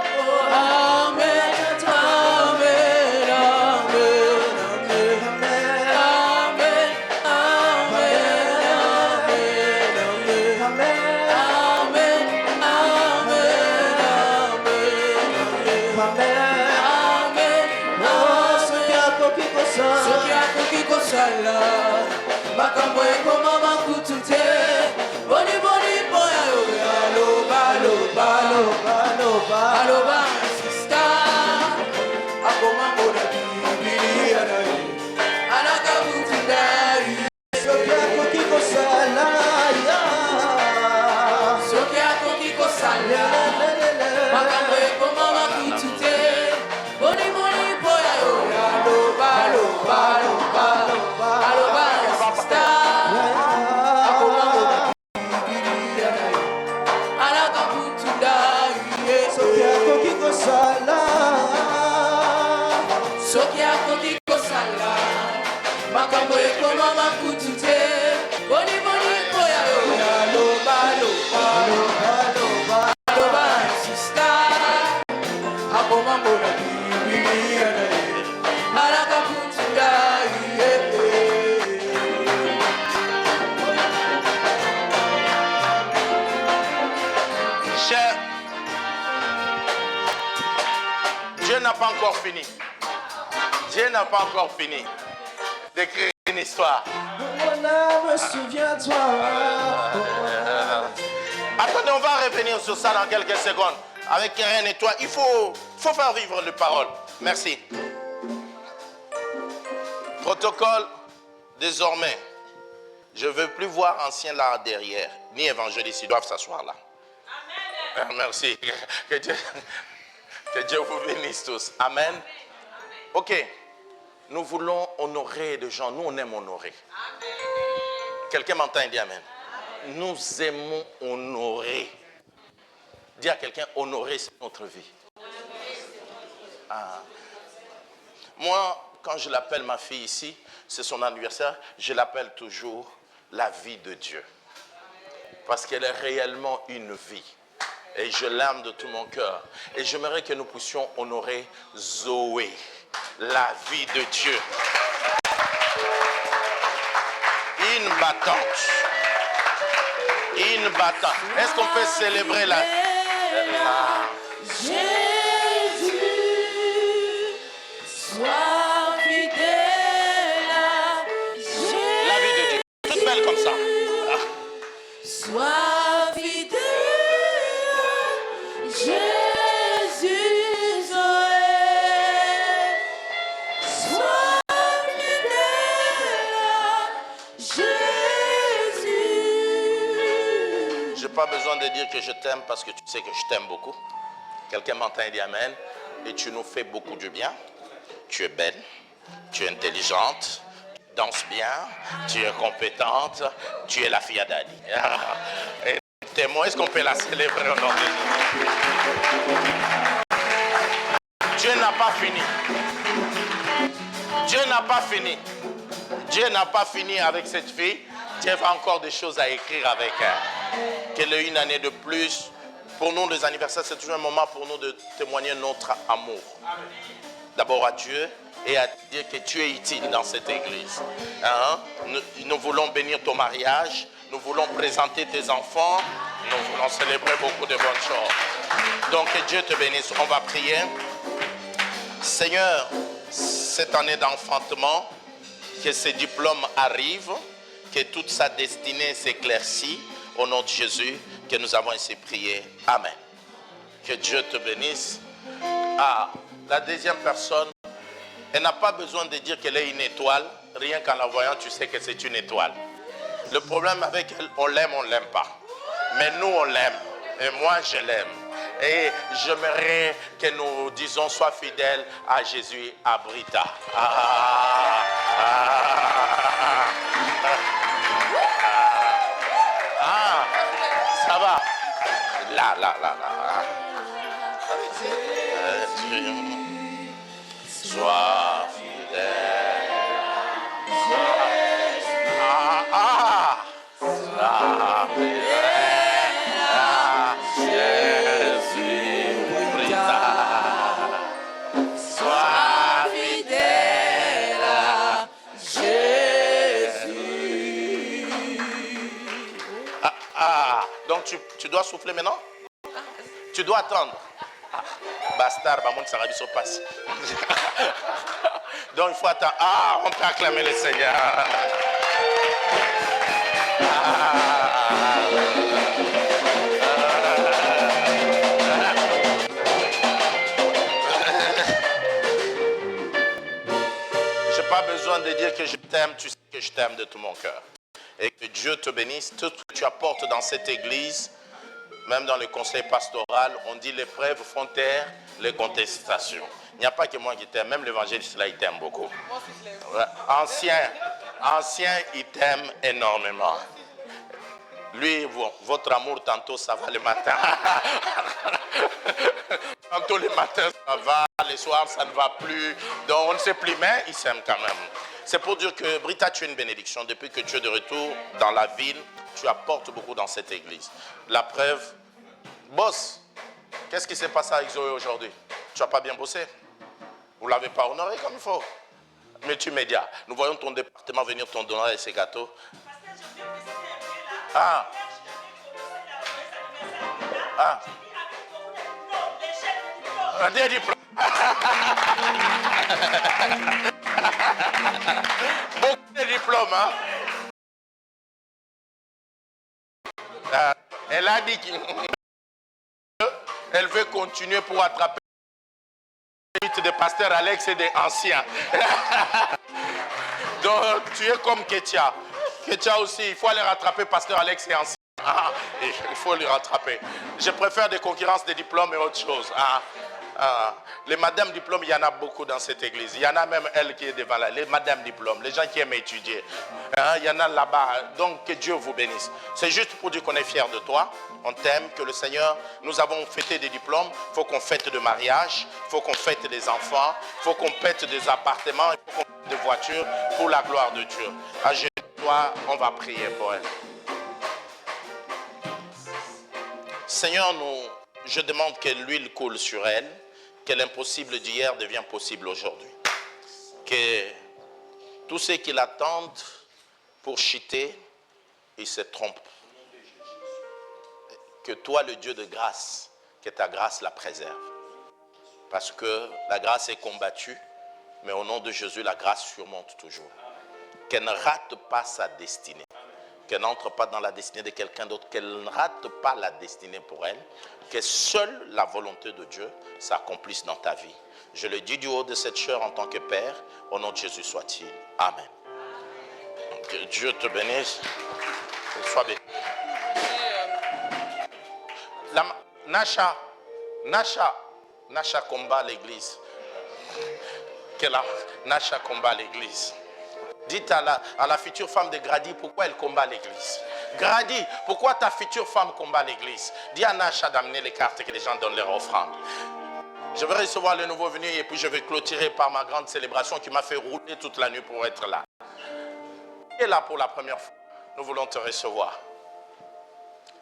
Amen. Amen. Amen. Amen. Sala, makambo ekoma makutute, boni boni boya oya loba loba loba loba loba sista, akoma mona bibili anayi, alaka butindai, sokia kokiko sala ya sokia kokiko sala, makambo ekoma makutute, boni boni boya oya loba loba loba. Soki akoki kosala makambo ekoma makutute boni boni boya oya loba loba loba loba loba sista akoma mbona bibili anaye alaka kutunda Cher, Dieu n'a pas encore fini. Dieu n'a pas encore fini d'écrire une histoire. Mon âme, souviens-toi. Attendez, on va revenir sur ça dans quelques secondes. Avec Keren et toi, il faut faire vivre les paroles. Merci. Protocole, désormais, je ne veux plus voir anciens là derrière, ni évangélistes, ils doivent s'asseoir là. Amen. Merci. Que Dieu vous bénisse tous. Amen. Ok. Nous voulons honorer les gens. Nous, on aime honorer. Quelqu'un m'entend et dit Amen. Nous aimons honorer. Dis à quelqu'un, honorer, c'est notre vie. Ah. Moi, quand je l'appelle ma fille ici, c'est son anniversaire, je l'appelle toujours la vie de Dieu. Parce qu'elle est réellement une vie. Et je l'aime de tout mon cœur. Et j'aimerais que nous puissions honorer Zoé, la vie de Dieu. Une battante. Une battante. Est-ce qu'on peut célébrer la... Jésus, sois fidèle à Jésus. La vie de Dieu. Toute belle comme ça. Sois fidèle à Jésus, Zoé. Sois fidèle à Jésus. Je n'ai pas besoin de dire que je t'aime parce que tu sais que je t'aime beaucoup. Quelqu'un m'entend et dit Amen. Et tu nous fais beaucoup du bien. Tu es belle, tu es intelligente, tu danses bien, tu es compétente, tu es la fille d'Ali. Et témoin, est-ce qu'on peut la célébrer au nom de Dieu? Dieu n'a pas fini. Dieu n'a pas fini. Dieu n'a pas fini avec cette fille. Dieu a encore des choses à écrire avec elle. Qu'elle ait une année de plus. Pour nous, les anniversaires, c'est toujours un moment pour nous de témoigner notre amour. D'abord à Dieu et à dire que tu es utile dans cette église. Hein? Nous voulons bénir ton mariage. Nous voulons présenter tes enfants. Nous voulons célébrer beaucoup de bonnes choses. Donc, que Dieu te bénisse. On va prier. Seigneur, cette année d'enfantement, que ces diplômes arrivent, que toute sa destinée s'éclaircit. Au nom de Jésus, que nous avons ainsi prié. Amen. Que Dieu te bénisse. Ah, la deuxième personne, elle n'a pas besoin de dire qu'elle est une étoile. Rien qu'en la voyant, tu sais que c'est une étoile. Le problème avec elle, on l'aime, on ne l'aime pas. Mais nous, on l'aime. Et moi, je l'aime. Et j'aimerais que nous disions, sois fidèle à Jésus, à Brita. Ça va. Là. Sois fidèle. Sois fidèle à Jésus. Sois fidèle à Jésus. Donc tu dois souffler maintenant? Tu dois attendre. Bastard, ça passe. Donc il faut attendre. On peut acclamer le Seigneur. Je n'ai pas besoin de dire que je t'aime, tu sais que je t'aime de tout mon cœur. Et que Dieu te bénisse. Tout ce que tu apportes dans cette église, même dans le conseil pastoral, on dit les preuves font taire les contestations. Il n'y a pas que moi qui t'aime, même l'évangéliste là, il t'aime beaucoup. Ancien, il t'aime énormément. Lui, votre amour, tantôt ça va le matin. Tantôt le matin ça va, le soir ça ne va plus. Donc on ne sait plus, mais il s'aime quand même. C'est pour dire que Brita, tu es une bénédiction. Depuis que tu es de retour dans la ville, tu apportes beaucoup dans cette église. La preuve, boss, qu'est-ce qui s'est passé avec Zoé aujourd'hui? Tu n'as pas bien bossé? Vous ne l'avez pas honoré comme il faut. Mais tu médias. Nous voyons ton département venir t'en donner ses gâteaux. Des diplômes. Beaucoup de diplômes, hein? Elle a dit qu'elle veut continuer pour attraper le de pasteur Alex et des anciens. Donc, tu es comme Ketia. Ketia aussi, il faut aller rattraper Pasteur Alex et ancien. Il faut lui rattraper. Je préfère des concurrences des diplômes et autre chose. Les madames diplômes, il y en a beaucoup dans cette église. Il y en a même elle qui est devant là. Les madames diplômes, les gens qui aiment étudier. Il y en a là-bas. Donc que Dieu vous bénisse. C'est juste pour dire qu'on est fiers de toi. On t'aime, que le Seigneur, nous avons fêté des diplômes. Il faut qu'on fête de mariage. Il faut qu'on fête des enfants. Il faut qu'on pète des appartements. Il faut qu'on fête des voitures pour la gloire de Dieu. À toi, on va prier pour elle. Seigneur, je demande que l'huile coule sur elle. Que l'impossible d'hier devient possible aujourd'hui. Que tous ceux qui l'attendent pour chuter, ils se trompent. Que toi, le Dieu de grâce, que ta grâce la préserve. Parce que la grâce est combattue, mais au nom de Jésus, la grâce surmonte toujours. Qu'elle ne rate pas sa destinée. Qu'elle n'entre pas dans la destinée de quelqu'un d'autre. Qu'elle ne rate pas la destinée pour elle. Que seule la volonté de Dieu s'accomplisse dans ta vie. Je le dis du haut de cette chair en tant que Père, au nom de Jésus soit-il. Amen. Que Dieu te bénisse. Sois béni. Nasha combat l'église. Nasha combat l'église. Dites à la future femme de Grady pourquoi elle combat l'église. Grady, pourquoi ta future femme combat l'église? Dis à Nasha d'amener les cartes que les gens donnent leur offrande. Je vais recevoir le nouveau venu et puis je vais clôturer par ma grande célébration qui m'a fait rouler toute la nuit pour être là. Qui est là pour la première fois? Nous voulons te recevoir.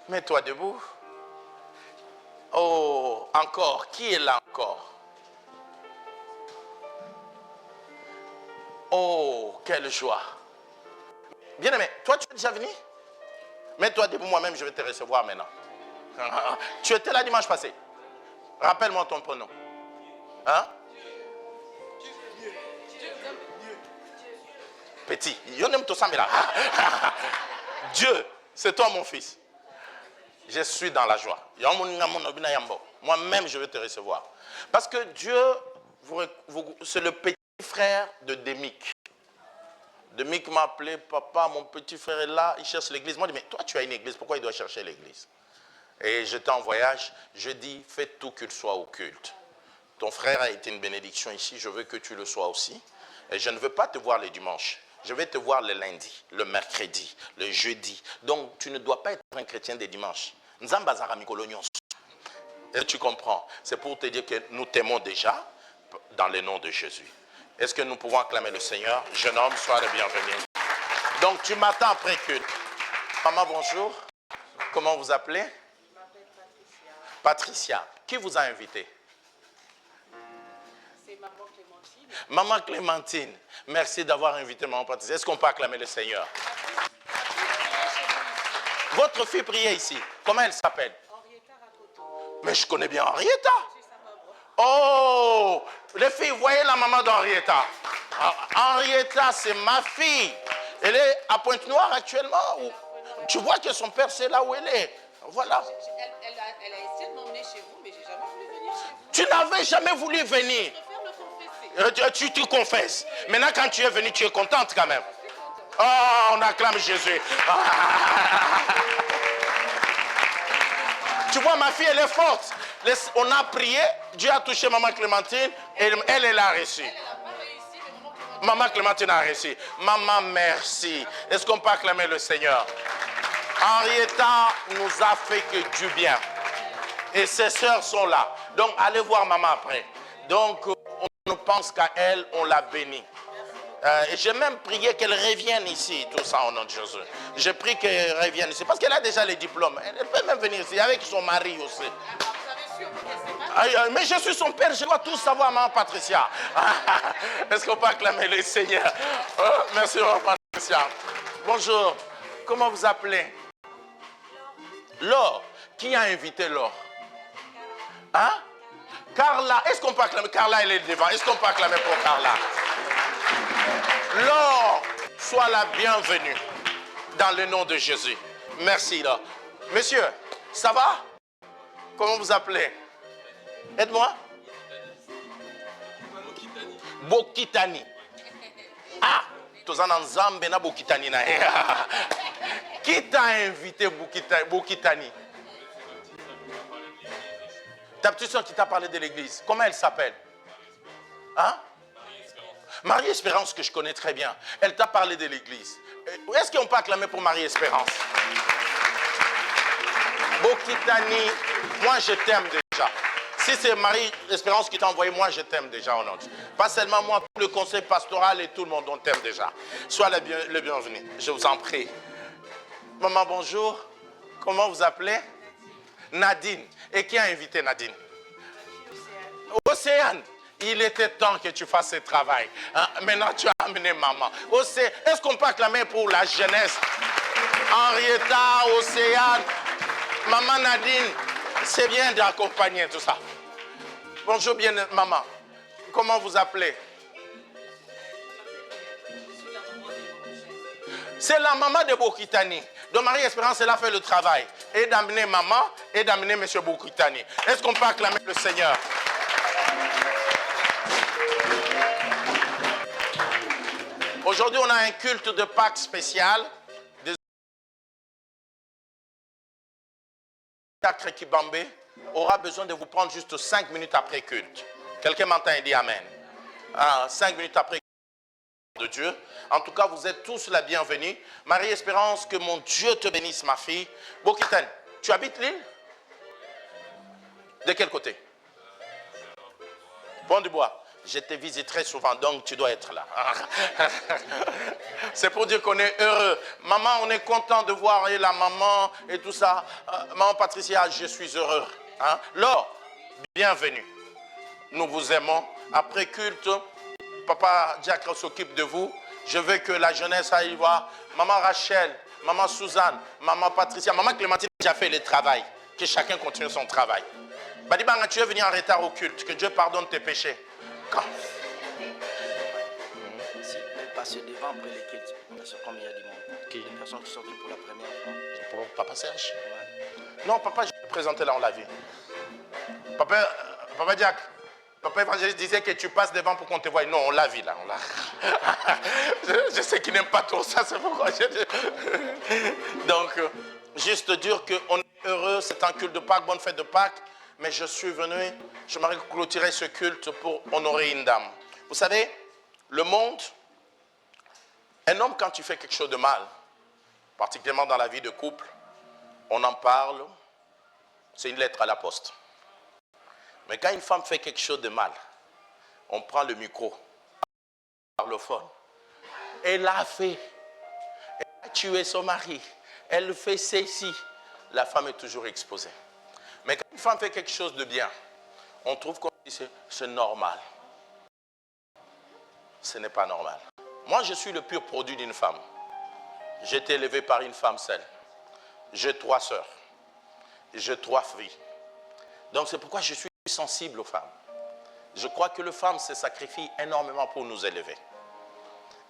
Mets-toi debout. Oh, encore. Qui est là encore? Oh, quelle joie. Bien-aimé, toi tu es déjà venu? Mets-toi debout, moi-même je vais te recevoir maintenant. Tu étais là dimanche passé. Rappelle-moi ton prénom. Hein? Petit. Dieu, c'est toi mon fils. Je suis dans la joie. Moi-même je vais te recevoir. Parce que Dieu, c'est le petit frère de Démic. Démic m'a appelé, papa, mon petit frère est là, il cherche l'église. Moi, je dis, mais toi, tu as une église, pourquoi il doit chercher l'église? Et j'étais en voyage, je dis, fais tout qu'il soit au culte. Ton frère a été une bénédiction ici, je veux que tu le sois aussi. Et je ne veux pas te voir les dimanches, je vais te voir le lundi, le mercredi, le jeudi. Donc, tu ne dois pas être un chrétien des dimanches. Et tu comprends, c'est pour te dire que nous t'aimons déjà dans le nom de Jésus. Est-ce que nous pouvons acclamer le Seigneur? Jeune homme, sois le bienvenu. Donc, tu m'attends après culte. Maman, bonjour. Comment vous appelez? Je m'appelle Patricia. Patricia. Qui vous a invité? C'est Maman Clémentine. Maman Clémentine. Merci d'avoir invité Maman Patricia. Est-ce qu'on peut acclamer le Seigneur? Votre fille priait ici. Comment elle s'appelle? Henrietta Rakoto. Mais je connais bien Henrietta. Oh, les filles, voyez la maman d'Henrietta. Henrietta, c'est ma fille. Elle est à Pointe-Noire actuellement. Tu vois que son père, c'est là où elle est. Voilà. Elle a essayé de m'emmener chez vous, mais je n'ai jamais voulu venir chez vous. Tu n'avais jamais voulu venir. Je préfère le confesser. Tu te confesses. Maintenant, quand tu es venu, tu es contente quand même. Oh, on acclame Jésus. Tu vois, ma fille, elle est forte. On a prié, Dieu a touché Maman Clémentine et elle a réussi. Elle n'a pas réussi, mais Maman Clémentine a réussi. Maman, merci. Est-ce qu'on peut acclamer le Seigneur? Henrietta nous a fait que du bien. Et ses sœurs sont là. Donc, allez voir maman après. Donc, on pense qu'à elle, on l'a bénie. Et j'ai même prié qu'elle revienne ici, tout ça au nom de Jésus. J'ai prié qu'elle revienne ici, parce qu'elle a déjà les diplômes. Elle peut même venir ici, avec son mari aussi. Mais je suis son père, je dois tout savoir, maman Patricia. Est-ce qu'on peut acclamer le Seigneur? Merci, maman Patricia. Bonjour, comment vous appelez? Laure. Qui a invité Laure? Hein? Carla. Est-ce qu'on peut acclamer? Carla, elle est devant. Est-ce qu'on peut acclamer pour Carla? Laure, sois la bienvenue dans le nom de Jésus. Merci, Laure. Monsieur, ça va? Comment vous appelez? Aide-moi. Bokitani. Ah, Tozana Nzambe na Bokitani na. Qui t'a invité Bokitani? Ta petite soeur qui t'a parlé de l'église, comment elle s'appelle? Hein? Marie-Espérance, que je connais très bien. Elle t'a parlé de l'église. Est-ce qu'on peut acclamer pour Marie-Espérance? Bokitani, moi je t'aime déjà. Si c'est Marie-Espérance qui t'a envoyé, moi je t'aime déjà au nom de Dieu. Pas seulement moi, tout le conseil pastoral et tout le monde, on t'aime déjà. Sois le bienvenu, je vous en prie. Maman, bonjour. Comment vous appelez? Nadine. Et qui a invité Nadine? Océane. Il était temps que tu fasses ce travail. Hein? Maintenant, tu as amené maman. Est-ce qu'on peut acclamer pour la jeunesse? Henrietta, Océane, maman Nadine, c'est bien d'accompagner tout ça. Bonjour bien maman. Comment vous appelez? C'est la maman de Bokitani. Donc Marie-Espérance, elle a fait le travail. Et d'amener maman et d'amener M. Bokitani. Est-ce qu'on peut acclamer le Seigneur? Aujourd'hui, on a un culte de Pâques spécial. Sacre Kibambé aura besoin de vous prendre juste 5 minutes après culte. Quelqu'un m'entend et dit Amen. 5 minutes après culte de Dieu. En tout cas, vous êtes tous la bienvenue. Marie-Espérance, que mon Dieu te bénisse, ma fille. Bokitani, tu habites l'île? De quel côté? Pont du Bois. Je te visite très souvent, donc tu dois être là. C'est pour dire qu'on est heureux. Maman, on est content de voir la maman et tout ça. Maman Patricia, je suis heureux. Hein? Laure, bienvenue. Nous vous aimons. Après culte, Papa Diacre s'occupe de vous. Je veux que la jeunesse aille voir Maman Rachel, Maman Suzanne, Maman Patricia, Maman Clémentine a déjà fait le travail. Que chacun continue son travail. Badibanga, tu es venu en retard au culte. Que Dieu pardonne tes péchés. Quand? Si elle passe devant après les cultes, c'est comme il y a du monde. Qui? Les personnes qui sont venues pour la première fois. Pour Papa Serge? Ouais. Non, papa, je vais te présenter là, on l'a vu. Papa Diac, Papa évangéliste disait que tu passes devant pour qu'on te voie. Non, on l'a vu là. Je sais qu'il n'aime pas trop ça, c'est pourquoi Donc, juste dire qu'on est heureux, c'est un culte de Pâques, bonne fête de Pâques. Mais je suis venu, j'aimerais clôturer ce culte pour honorer une dame. Vous savez, le monde, un homme quand il fait quelque chose de mal, particulièrement dans la vie de couple, on en parle, c'est une lettre à la poste. Mais quand une femme fait quelque chose de mal, on prend le micro, par le phone. Elle a fait, elle a tué son mari, elle fait ceci. La femme est toujours exposée. Mais quand une femme fait quelque chose de bien, on trouve que c'est normal. Ce n'est pas normal. Moi, je suis le pur produit d'une femme. J'ai été élevé par une femme seule. J'ai 3 sœurs. J'ai 3 filles. Donc, c'est pourquoi je suis sensible aux femmes. Je crois que les femmes se sacrifient énormément pour nous élever.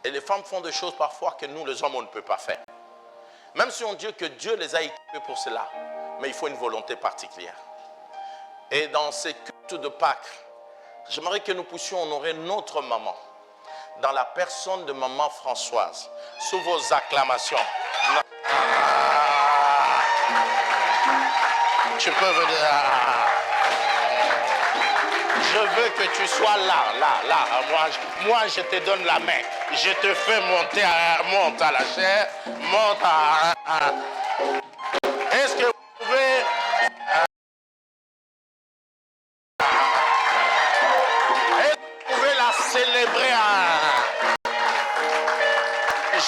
Et les femmes font des choses parfois que nous, les hommes, on ne peut pas faire. Même si on dit que Dieu les a équipés pour cela. Mais il faut une volonté particulière. Et dans ces cultes de Pâques, j'aimerais que nous puissions honorer notre maman dans la personne de maman Françoise. Sous vos acclamations. Tu peux venir. Je veux que tu sois là. Moi, je te donne la main. Je te fais monter à la chair. Monte à... Est-ce que vous pouvez... Est-ce que vous pouvez la célébrer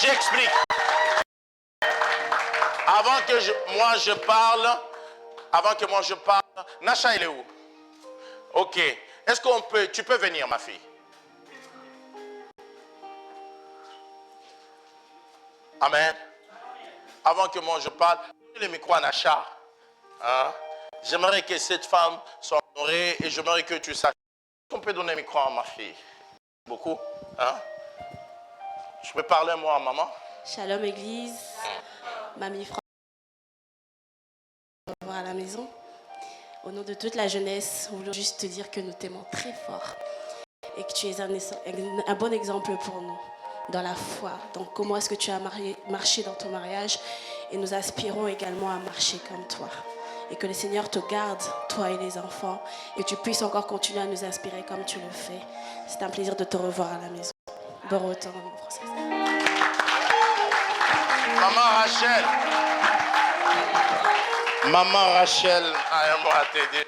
J'explique. Avant que moi je parle, Nacha, il est où? Ok. Est-ce qu'on peut... Tu peux venir, ma fille. Amen. Avant que moi je parle, le micro à Nacha. Hein? J'aimerais que cette femme soit honorée et j'aimerais que tu saches. On peut donner le micro à ma fille. Beaucoup. Hein? Je peux parler moi à maman? Shalom Église. Mamie Françoise. Au revoir à la maison. Au nom de toute la jeunesse, nous voulons juste te dire que nous t'aimons très fort et que tu es un bon exemple pour nous. dans la foi. Donc comment est-ce que tu as marché dans ton mariage? Et nous aspirons également à marcher comme toi. Et que le Seigneur te garde, toi et les enfants, et que tu puisses encore continuer à nous inspirer comme tu le fais. C'est un plaisir de te revoir à la maison. Bon retour, mon frère. Maman Rachel a un mot à te dire.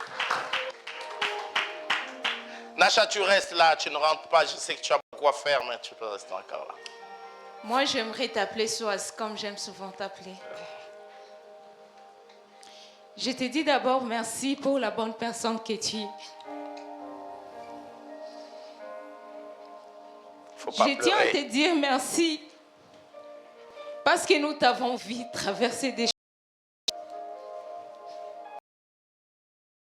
Nacha, tu restes là, tu ne rentres pas. Je sais que tu as beaucoup à faire, mais tu peux rester encore là. Moi, j'aimerais t'appeler Soaz, comme j'aime souvent t'appeler. Je te dis d'abord merci pour la bonne personne que tu es. Je tiens à te dire merci parce que nous t'avons vu traverser des choses.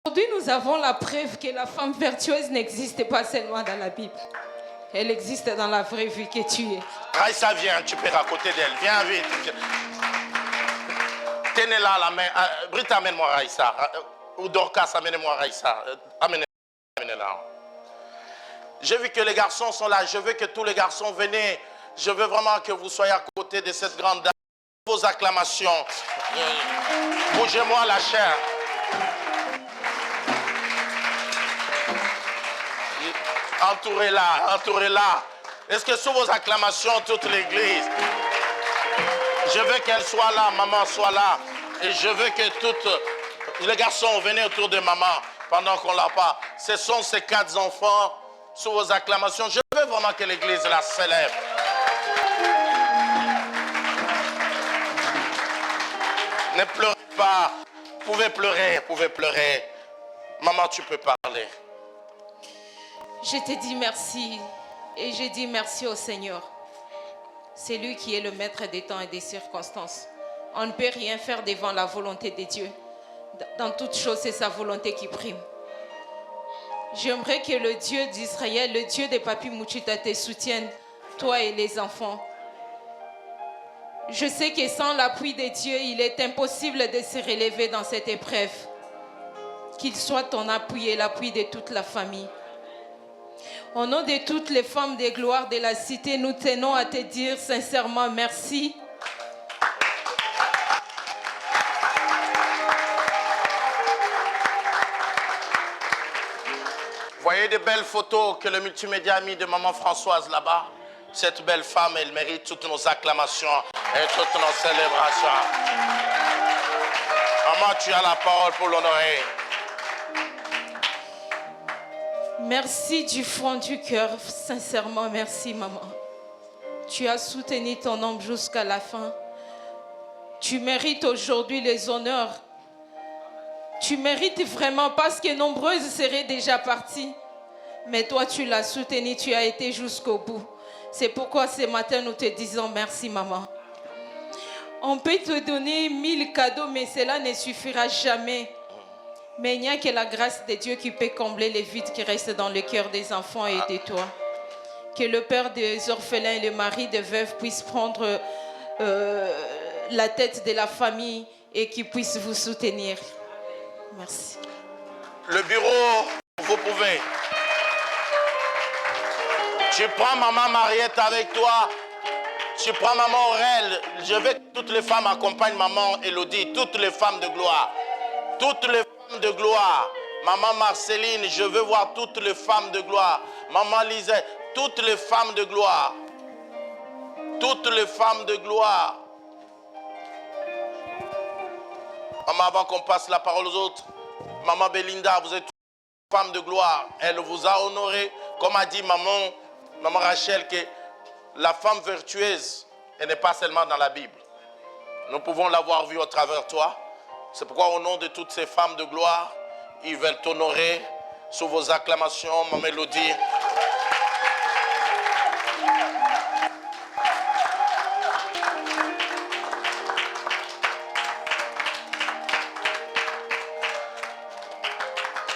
Aujourd'hui, nous avons la preuve que la femme vertueuse n'existe pas seulement dans la Bible. Elle existe dans la vraie vie que tu es. Raïssa, viens, tu peux à côté d'elle. Viens vite. Tenez-la la main. Britt, amène-moi Raïssa. Ou Dorcas, amène-moi Raïssa. Amène-la. J'ai vu que les garçons sont là. Je veux que tous les garçons venez. Je veux vraiment que vous soyez à côté de cette grande dame. Vos acclamations. Bougez-moi la chair. Entourez-la, entourez-la. Est-ce que sous vos acclamations, toute l'église, je veux qu'elle soit là, maman soit là. Et je veux que toutes les garçons venez autour de maman pendant qu'on l'a pas. Ce sont ces 4 enfants sous vos acclamations. Je veux vraiment que l'église la célèbre. Ne pleurez pas. Vous pouvez pleurer, vous pouvez pleurer. Maman, tu peux parler. Je te dis merci et je dis merci au Seigneur. C'est lui qui est le maître des temps et des circonstances. On ne peut rien faire devant la volonté de Dieu. Dans toute chose, c'est sa volonté qui prime. J'aimerais que le Dieu d'Israël, le Dieu de Papi Mouchita te soutienne, toi et les enfants. Je sais que sans l'appui de Dieu, il est impossible de se relever dans cette épreuve. Qu'il soit ton appui et l'appui de toute la famille. Au nom de toutes les femmes de gloire de la cité, nous tenons à te dire sincèrement merci. Voyez des belles photos que le multimédia a mis de maman Françoise là-bas. Cette belle femme, elle mérite toutes nos acclamations et toutes nos célébrations. Maman, tu as la parole pour l'honorer. Merci du fond du cœur, sincèrement merci maman. Tu as soutenu ton homme jusqu'à la fin. Tu mérites aujourd'hui les honneurs. Tu mérites vraiment parce que nombreuses seraient déjà parties. Mais toi tu l'as soutenu, tu as été jusqu'au bout. C'est pourquoi ce matin nous te disons merci maman. On peut te donner 1000 cadeaux mais cela ne suffira jamais. Mais il n'y a que la grâce de Dieu qui peut combler les vides qui restent dans le cœur des enfants et de toi. Que le père des orphelins et le mari des veuves puissent prendre la tête de la famille et qu'ils puissent vous soutenir. Merci. Le bureau, vous pouvez. Tu prends maman Mariette avec toi. Tu prends maman Aurèle. Je veux que toutes les femmes accompagnent maman Elodie. Toutes les femmes de gloire. Toutes les femmes de gloire. Maman Marceline, je veux voir toutes les femmes de gloire. Maman Lisette, toutes les femmes de gloire. Toutes les femmes de gloire. Maman, avant qu'on passe la parole aux autres, maman Belinda, vous êtes une femme de gloire. Elle vous a honoré, comme a dit maman Rachel, que la femme vertueuse, elle n'est pas seulement dans la Bible. Nous pouvons l'avoir vue au travers de toi. C'est pourquoi au nom de toutes ces femmes de gloire, ils veulent t'honorer sous vos acclamations, ma mélodie.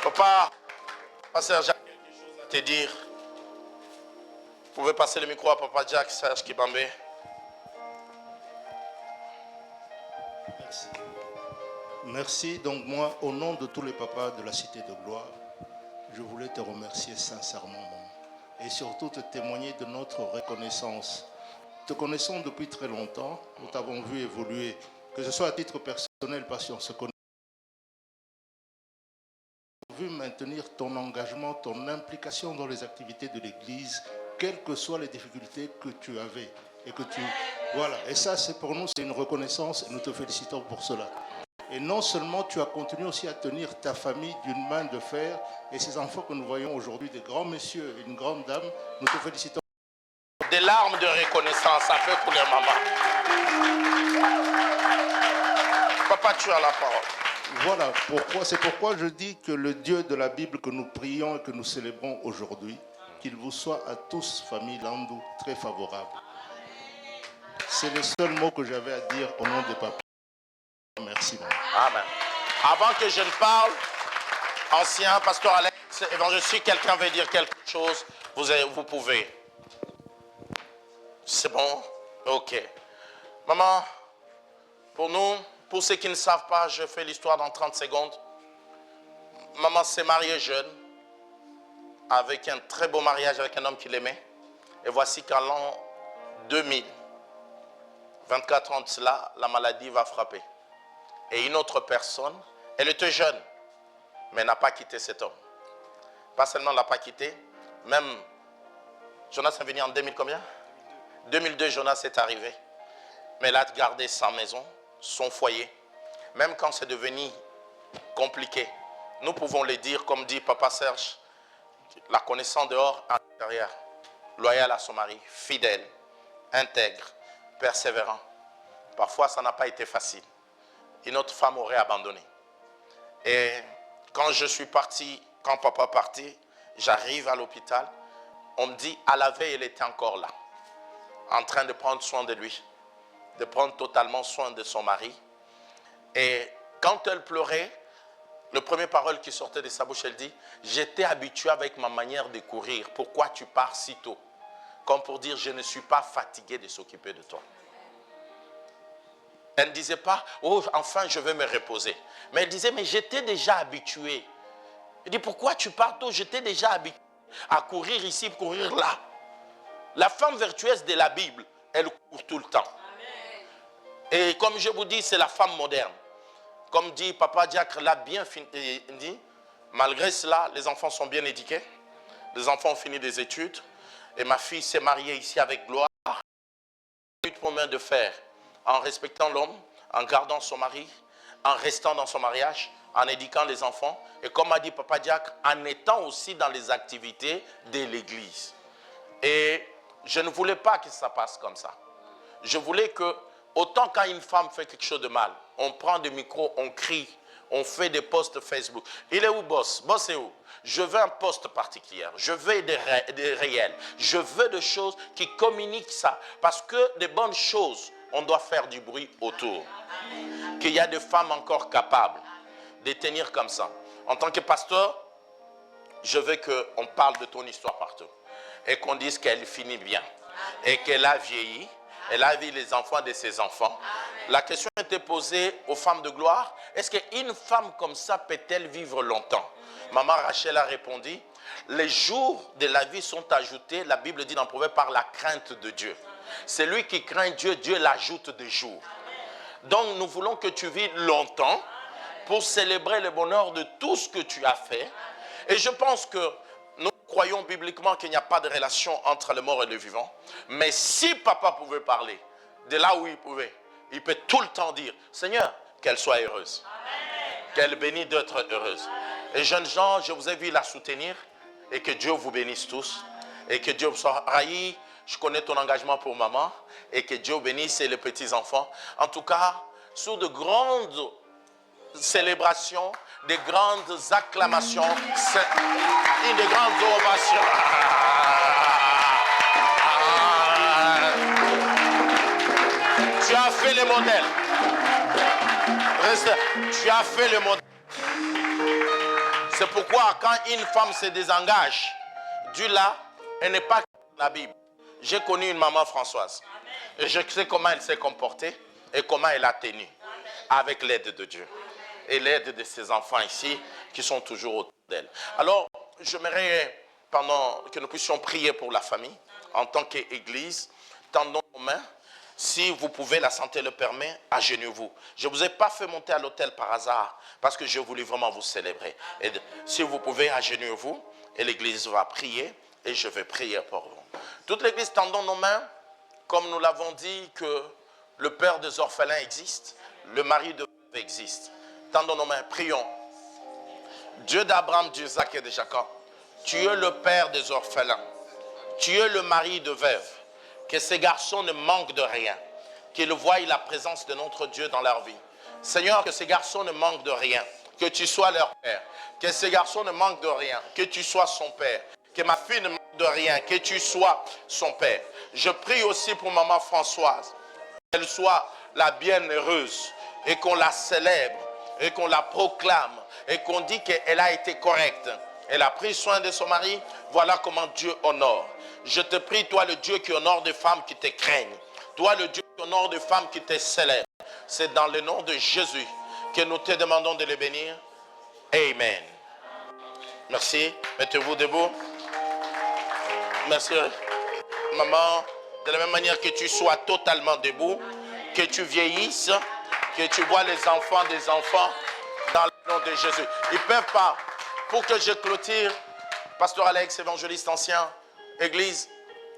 Papa, Pasteur Jacques, quelque chose à te dire. Vous pouvez passer le micro à Papa Jacques, Serge Kibambé. Merci. Merci. Donc moi, au nom de tous les papas de la Cité de Gloire, je voulais te remercier sincèrement, maman. Et surtout te témoigner de notre reconnaissance te connaissons depuis très longtemps. Nous t'avons vu évoluer, que ce soit à titre personnel, parce qu'on se connaît. Nous avons vu maintenir ton engagement, ton implication dans les activités de l'Église, quelles que soient les difficultés que tu avais. Et que tu... Voilà. Et ça, c'est pour nous, c'est une reconnaissance et nous te félicitons pour cela. Et non seulement tu as continué aussi à tenir ta famille d'une main de fer et ces enfants que nous voyons aujourd'hui, des grands messieurs et une grande dame, nous te félicitons. Des larmes de reconnaissance, un peu pour les mamans. Papa, tu as la parole. Voilà pourquoi, c'est pourquoi je dis que le Dieu de la Bible que nous prions et que nous célébrons aujourd'hui, qu'il vous soit à tous, famille Landou, très favorable. C'est le seul mot que j'avais à dire au nom de papa. Merci. Amen. Avant que je ne parle, ancien pasteur Alex, si quelqu'un veut dire quelque chose, vous pouvez. C'est bon? Ok. Maman, pour nous, pour ceux qui ne savent pas, je fais l'histoire dans 30 secondes. Maman s'est mariée jeune, avec un très beau mariage avec un homme qui l'aimait. Et voici qu'en l'an 2000, 24 ans de cela, la maladie va frapper. Et une autre personne, elle était jeune, mais n'a pas quitté cet homme. Pas seulement l'a pas quitté, même Jonas est venu en 2000 combien? 2002, Jonas est arrivé. Mais elle a gardé sa maison, son foyer. Même quand c'est devenu compliqué, nous pouvons le dire, comme dit Papa Serge, la connaissant dehors, à l'intérieur, loyal à son mari, fidèle, intègre, persévérant. Parfois, ça n'a pas été facile. Une autre femme aurait abandonné. Et quand je suis parti, quand papa partit, j'arrive à l'hôpital, on me dit, à la veille, elle était encore là, en train de prendre soin de lui, de prendre totalement soin de son mari. Et quand elle pleurait, la première parole qui sortait de sa bouche, elle dit, j'étais habitué avec ma manière de courir, pourquoi tu pars si tôt? Comme pour dire, je ne suis pas fatigué de s'occuper de toi. Elle ne disait pas, oh, enfin, je vais me reposer. Mais elle disait, mais j'étais déjà habitué. Elle dit, pourquoi tu pars tôt? J'étais déjà habitué à courir ici, courir là. La femme vertueuse de la Bible, elle court tout le temps. Amen. Et comme je vous dis, c'est la femme moderne. Comme dit Papa Diacre l'a bien dit, malgré cela, les enfants sont bien éduqués. Les enfants ont fini des études. Et ma fille s'est mariée ici avec gloire. Elle a eu pour main de fer. En respectant l'homme, en gardant son mari, en restant dans son mariage, en éduquant les enfants, et comme a dit Papa Diacre, en étant aussi dans les activités de l'église. Et je ne voulais pas que ça passe comme ça. Je voulais que, autant quand une femme fait quelque chose de mal, on prend des micros, on crie, on fait des posts Facebook. Il est où boss? Boss est où? Je veux un poste particulier. Je veux des réels. Je veux des choses qui communiquent ça. Parce que des bonnes choses, on doit faire du bruit autour. Qu'il y a des femmes encore capables de tenir comme ça. En tant que pasteur, je veux qu'on parle de ton histoire partout. Et qu'on dise qu'elle finit bien. Et qu'elle a vieilli. Elle a vu les enfants de ses enfants. La question était posée aux femmes de gloire. Est-ce qu'une femme comme ça peut-elle vivre longtemps? Maman Rachel a répondu, les jours de la vie sont ajoutés, la Bible dit dans Proverbe, par la crainte de Dieu. Celui qui craint Dieu, Dieu l'ajoute des jours. Donc nous voulons que tu vives longtemps pour célébrer le bonheur de tout ce que tu as fait. Et je pense que nous croyons bibliquement qu'il n'y a pas de relation entre le mort et le vivant. Mais si papa pouvait parler de là où il pouvait, il peut tout le temps dire, Seigneur, qu'elle soit heureuse. Qu'elle bénisse d'être heureuse. Et jeunes gens, je vous invite à la soutenir et que Dieu vous bénisse tous. Et que Dieu vous soit railli. Je connais ton engagement pour maman et que Dieu bénisse les petits-enfants. En tout cas, sous de grandes célébrations, de grandes acclamations, une de grandes ovations. Tu as fait le modèle. Reste, tu as fait le modèle. C'est pourquoi quand une femme se désengage, Dieu là, elle n'est pas dans la Bible. J'ai connu une maman Françoise. Et je sais comment elle s'est comportée et comment elle a tenu. Avec l'aide de Dieu. Et l'aide de ses enfants ici qui sont toujours autour d'elle. Alors, j'aimerais, pendant que nous puissions prier pour la famille, en tant qu'église, tendons nos mains. Si vous pouvez, la santé le permet, agenouillez-vous. Je ne vous ai pas fait monter à l'autel par hasard, parce que je voulais vraiment vous célébrer. Et si vous pouvez, agenouillez-vous, et l'église va prier, et je vais prier pour vous. Toute l'église, tendons nos mains, comme nous l'avons dit, que le père des orphelins existe, le mari de veuve existe. Tendons nos mains, prions. Dieu d'Abraham, d'Isaac et de Jacob, tu es le père des orphelins, tu es le mari de veuve. Que ces garçons ne manquent de rien, qu'ils voient la présence de notre Dieu dans leur vie. Seigneur, que ces garçons ne manquent de rien, que tu sois leur père. Que ces garçons ne manquent de rien, que tu sois son père. Que ma fille ne manque de rien, que tu sois son père. Je prie aussi pour maman Françoise, qu'elle soit la bienheureuse et qu'on la célèbre et qu'on la proclame et qu'on dit qu'elle a été correcte. Elle a pris soin de son mari. Voilà comment Dieu honore. Je te prie, toi le Dieu qui honore des femmes qui te craignent. Toi le Dieu qui honore des femmes qui te célèbrent. C'est dans le nom de Jésus que nous te demandons de les bénir. Amen. Merci. Mettez-vous debout. Merci. Maman, de la même manière que tu sois totalement debout, que tu vieillisses, que tu vois les enfants des enfants dans le nom de Jésus. Ils ne peuvent pas. Pour que je clôture, Pasteur Alex, évangéliste ancien, Église,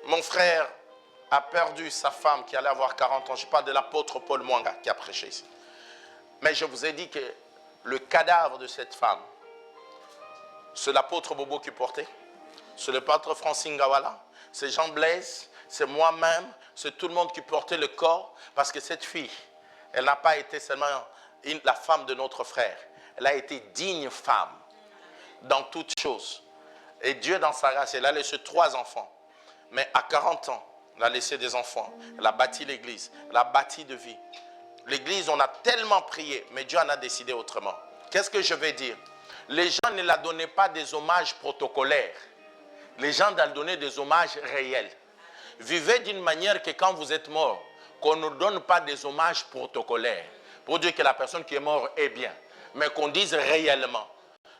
mon frère a perdu sa femme qui allait avoir 40 ans. Je parle de l'apôtre Paul Mwanga qui a prêché ici. Mais je vous ai dit que le cadavre de cette femme, c'est l'apôtre Bobo qui portait, c'est le pâtre Francine Gawala, c'est Jean Blaise, c'est moi-même, c'est tout le monde qui portait le corps, parce que cette fille, elle n'a pas été seulement la femme de notre frère, elle a été digne femme dans toutes choses. Et Dieu, dans sa grâce, elle a laissé 3 enfants. Mais à 40 ans, elle a laissé des enfants. Elle a bâti l'église. Elle a bâti de vie. L'église, on a tellement prié, mais Dieu en a décidé autrement. Qu'est-ce que je vais dire? Les gens ne la donnaient pas des hommages protocolaires. Les gens doivent donner des hommages réels. Vivez d'une manière que quand vous êtes mort, qu'on ne donne pas des hommages protocolaires pour dire que la personne qui est morte est bien, mais qu'on dise réellement.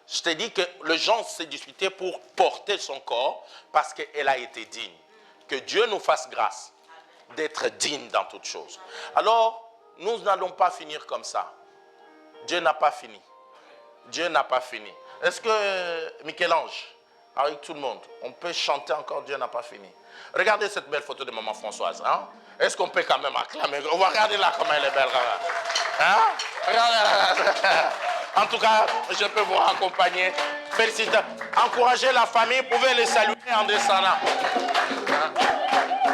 Je te dis que les gens s'est disputé pour porter son corps parce qu'elle a été digne. Que Dieu nous fasse grâce d'être digne dans toutes choses. Alors, nous n'allons pas finir comme ça. Dieu n'a pas fini. Dieu n'a pas fini. Est-ce que Michel-Ange, avec tout le monde, on peut chanter encore Dieu n'a pas fini? Regardez cette belle photo de maman Françoise. Hein? Est-ce qu'on peut quand même acclamer? On va regarder là comment elle est belle. Hein? Regardez. En tout cas, je peux vous accompagner. Félicitations. Encouragez la famille, vous pouvez les saluer en descendant.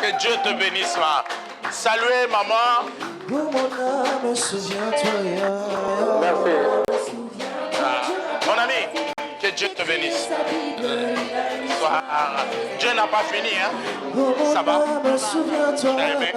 Que Dieu te bénisse. Saluez maman. Merci. Mon ami, que Dieu te bénisse. Dieu n'a pas fini, hein? Ça va? T'as aimé?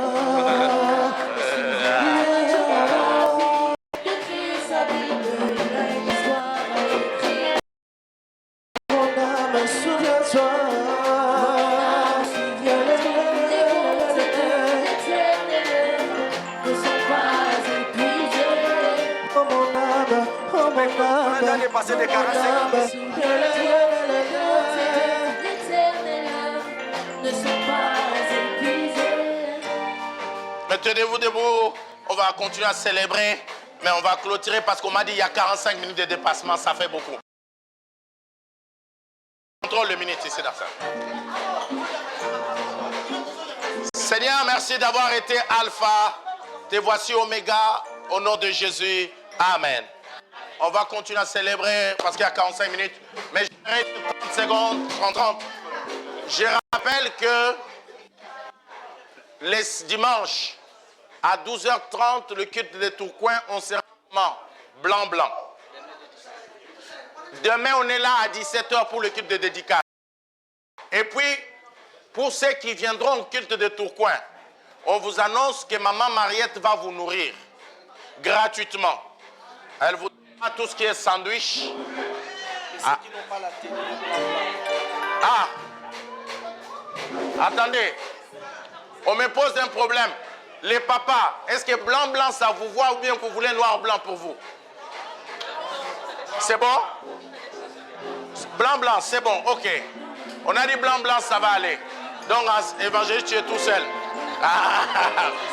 Passer des 45 Tenez-vous debout, on va continuer à célébrer, mais on va clôturer parce qu'on m'a dit il y a 45 minutes de dépassement, ça fait beaucoup. Contrôle le minute ici dans ça. Seigneur, merci d'avoir été Alpha, te voici Oméga, au nom de Jésus, Amen. On va continuer à célébrer parce qu'il y a 45 minutes. Mais je reste 30 secondes, 30. Je rappelle que les dimanches à 12h30, le culte de Tourcoing, on sera blanc. Demain, on est là à 17h pour le culte de dédicace. Et puis, pour ceux qui viendront au culte de Tourcoing, on vous annonce que maman Mariette va vous nourrir gratuitement. Elle vous donnera tout ce qui est sandwich. Attendez, on me pose un problème. Les papas, est-ce que blanc, ça vous voit ou bien vous voulez noir-blanc pour vous? C'est bon? Blanc, c'est bon, ok. On a dit blanc, ça va aller. Donc, évangéliste, tu es tout seul. Ah,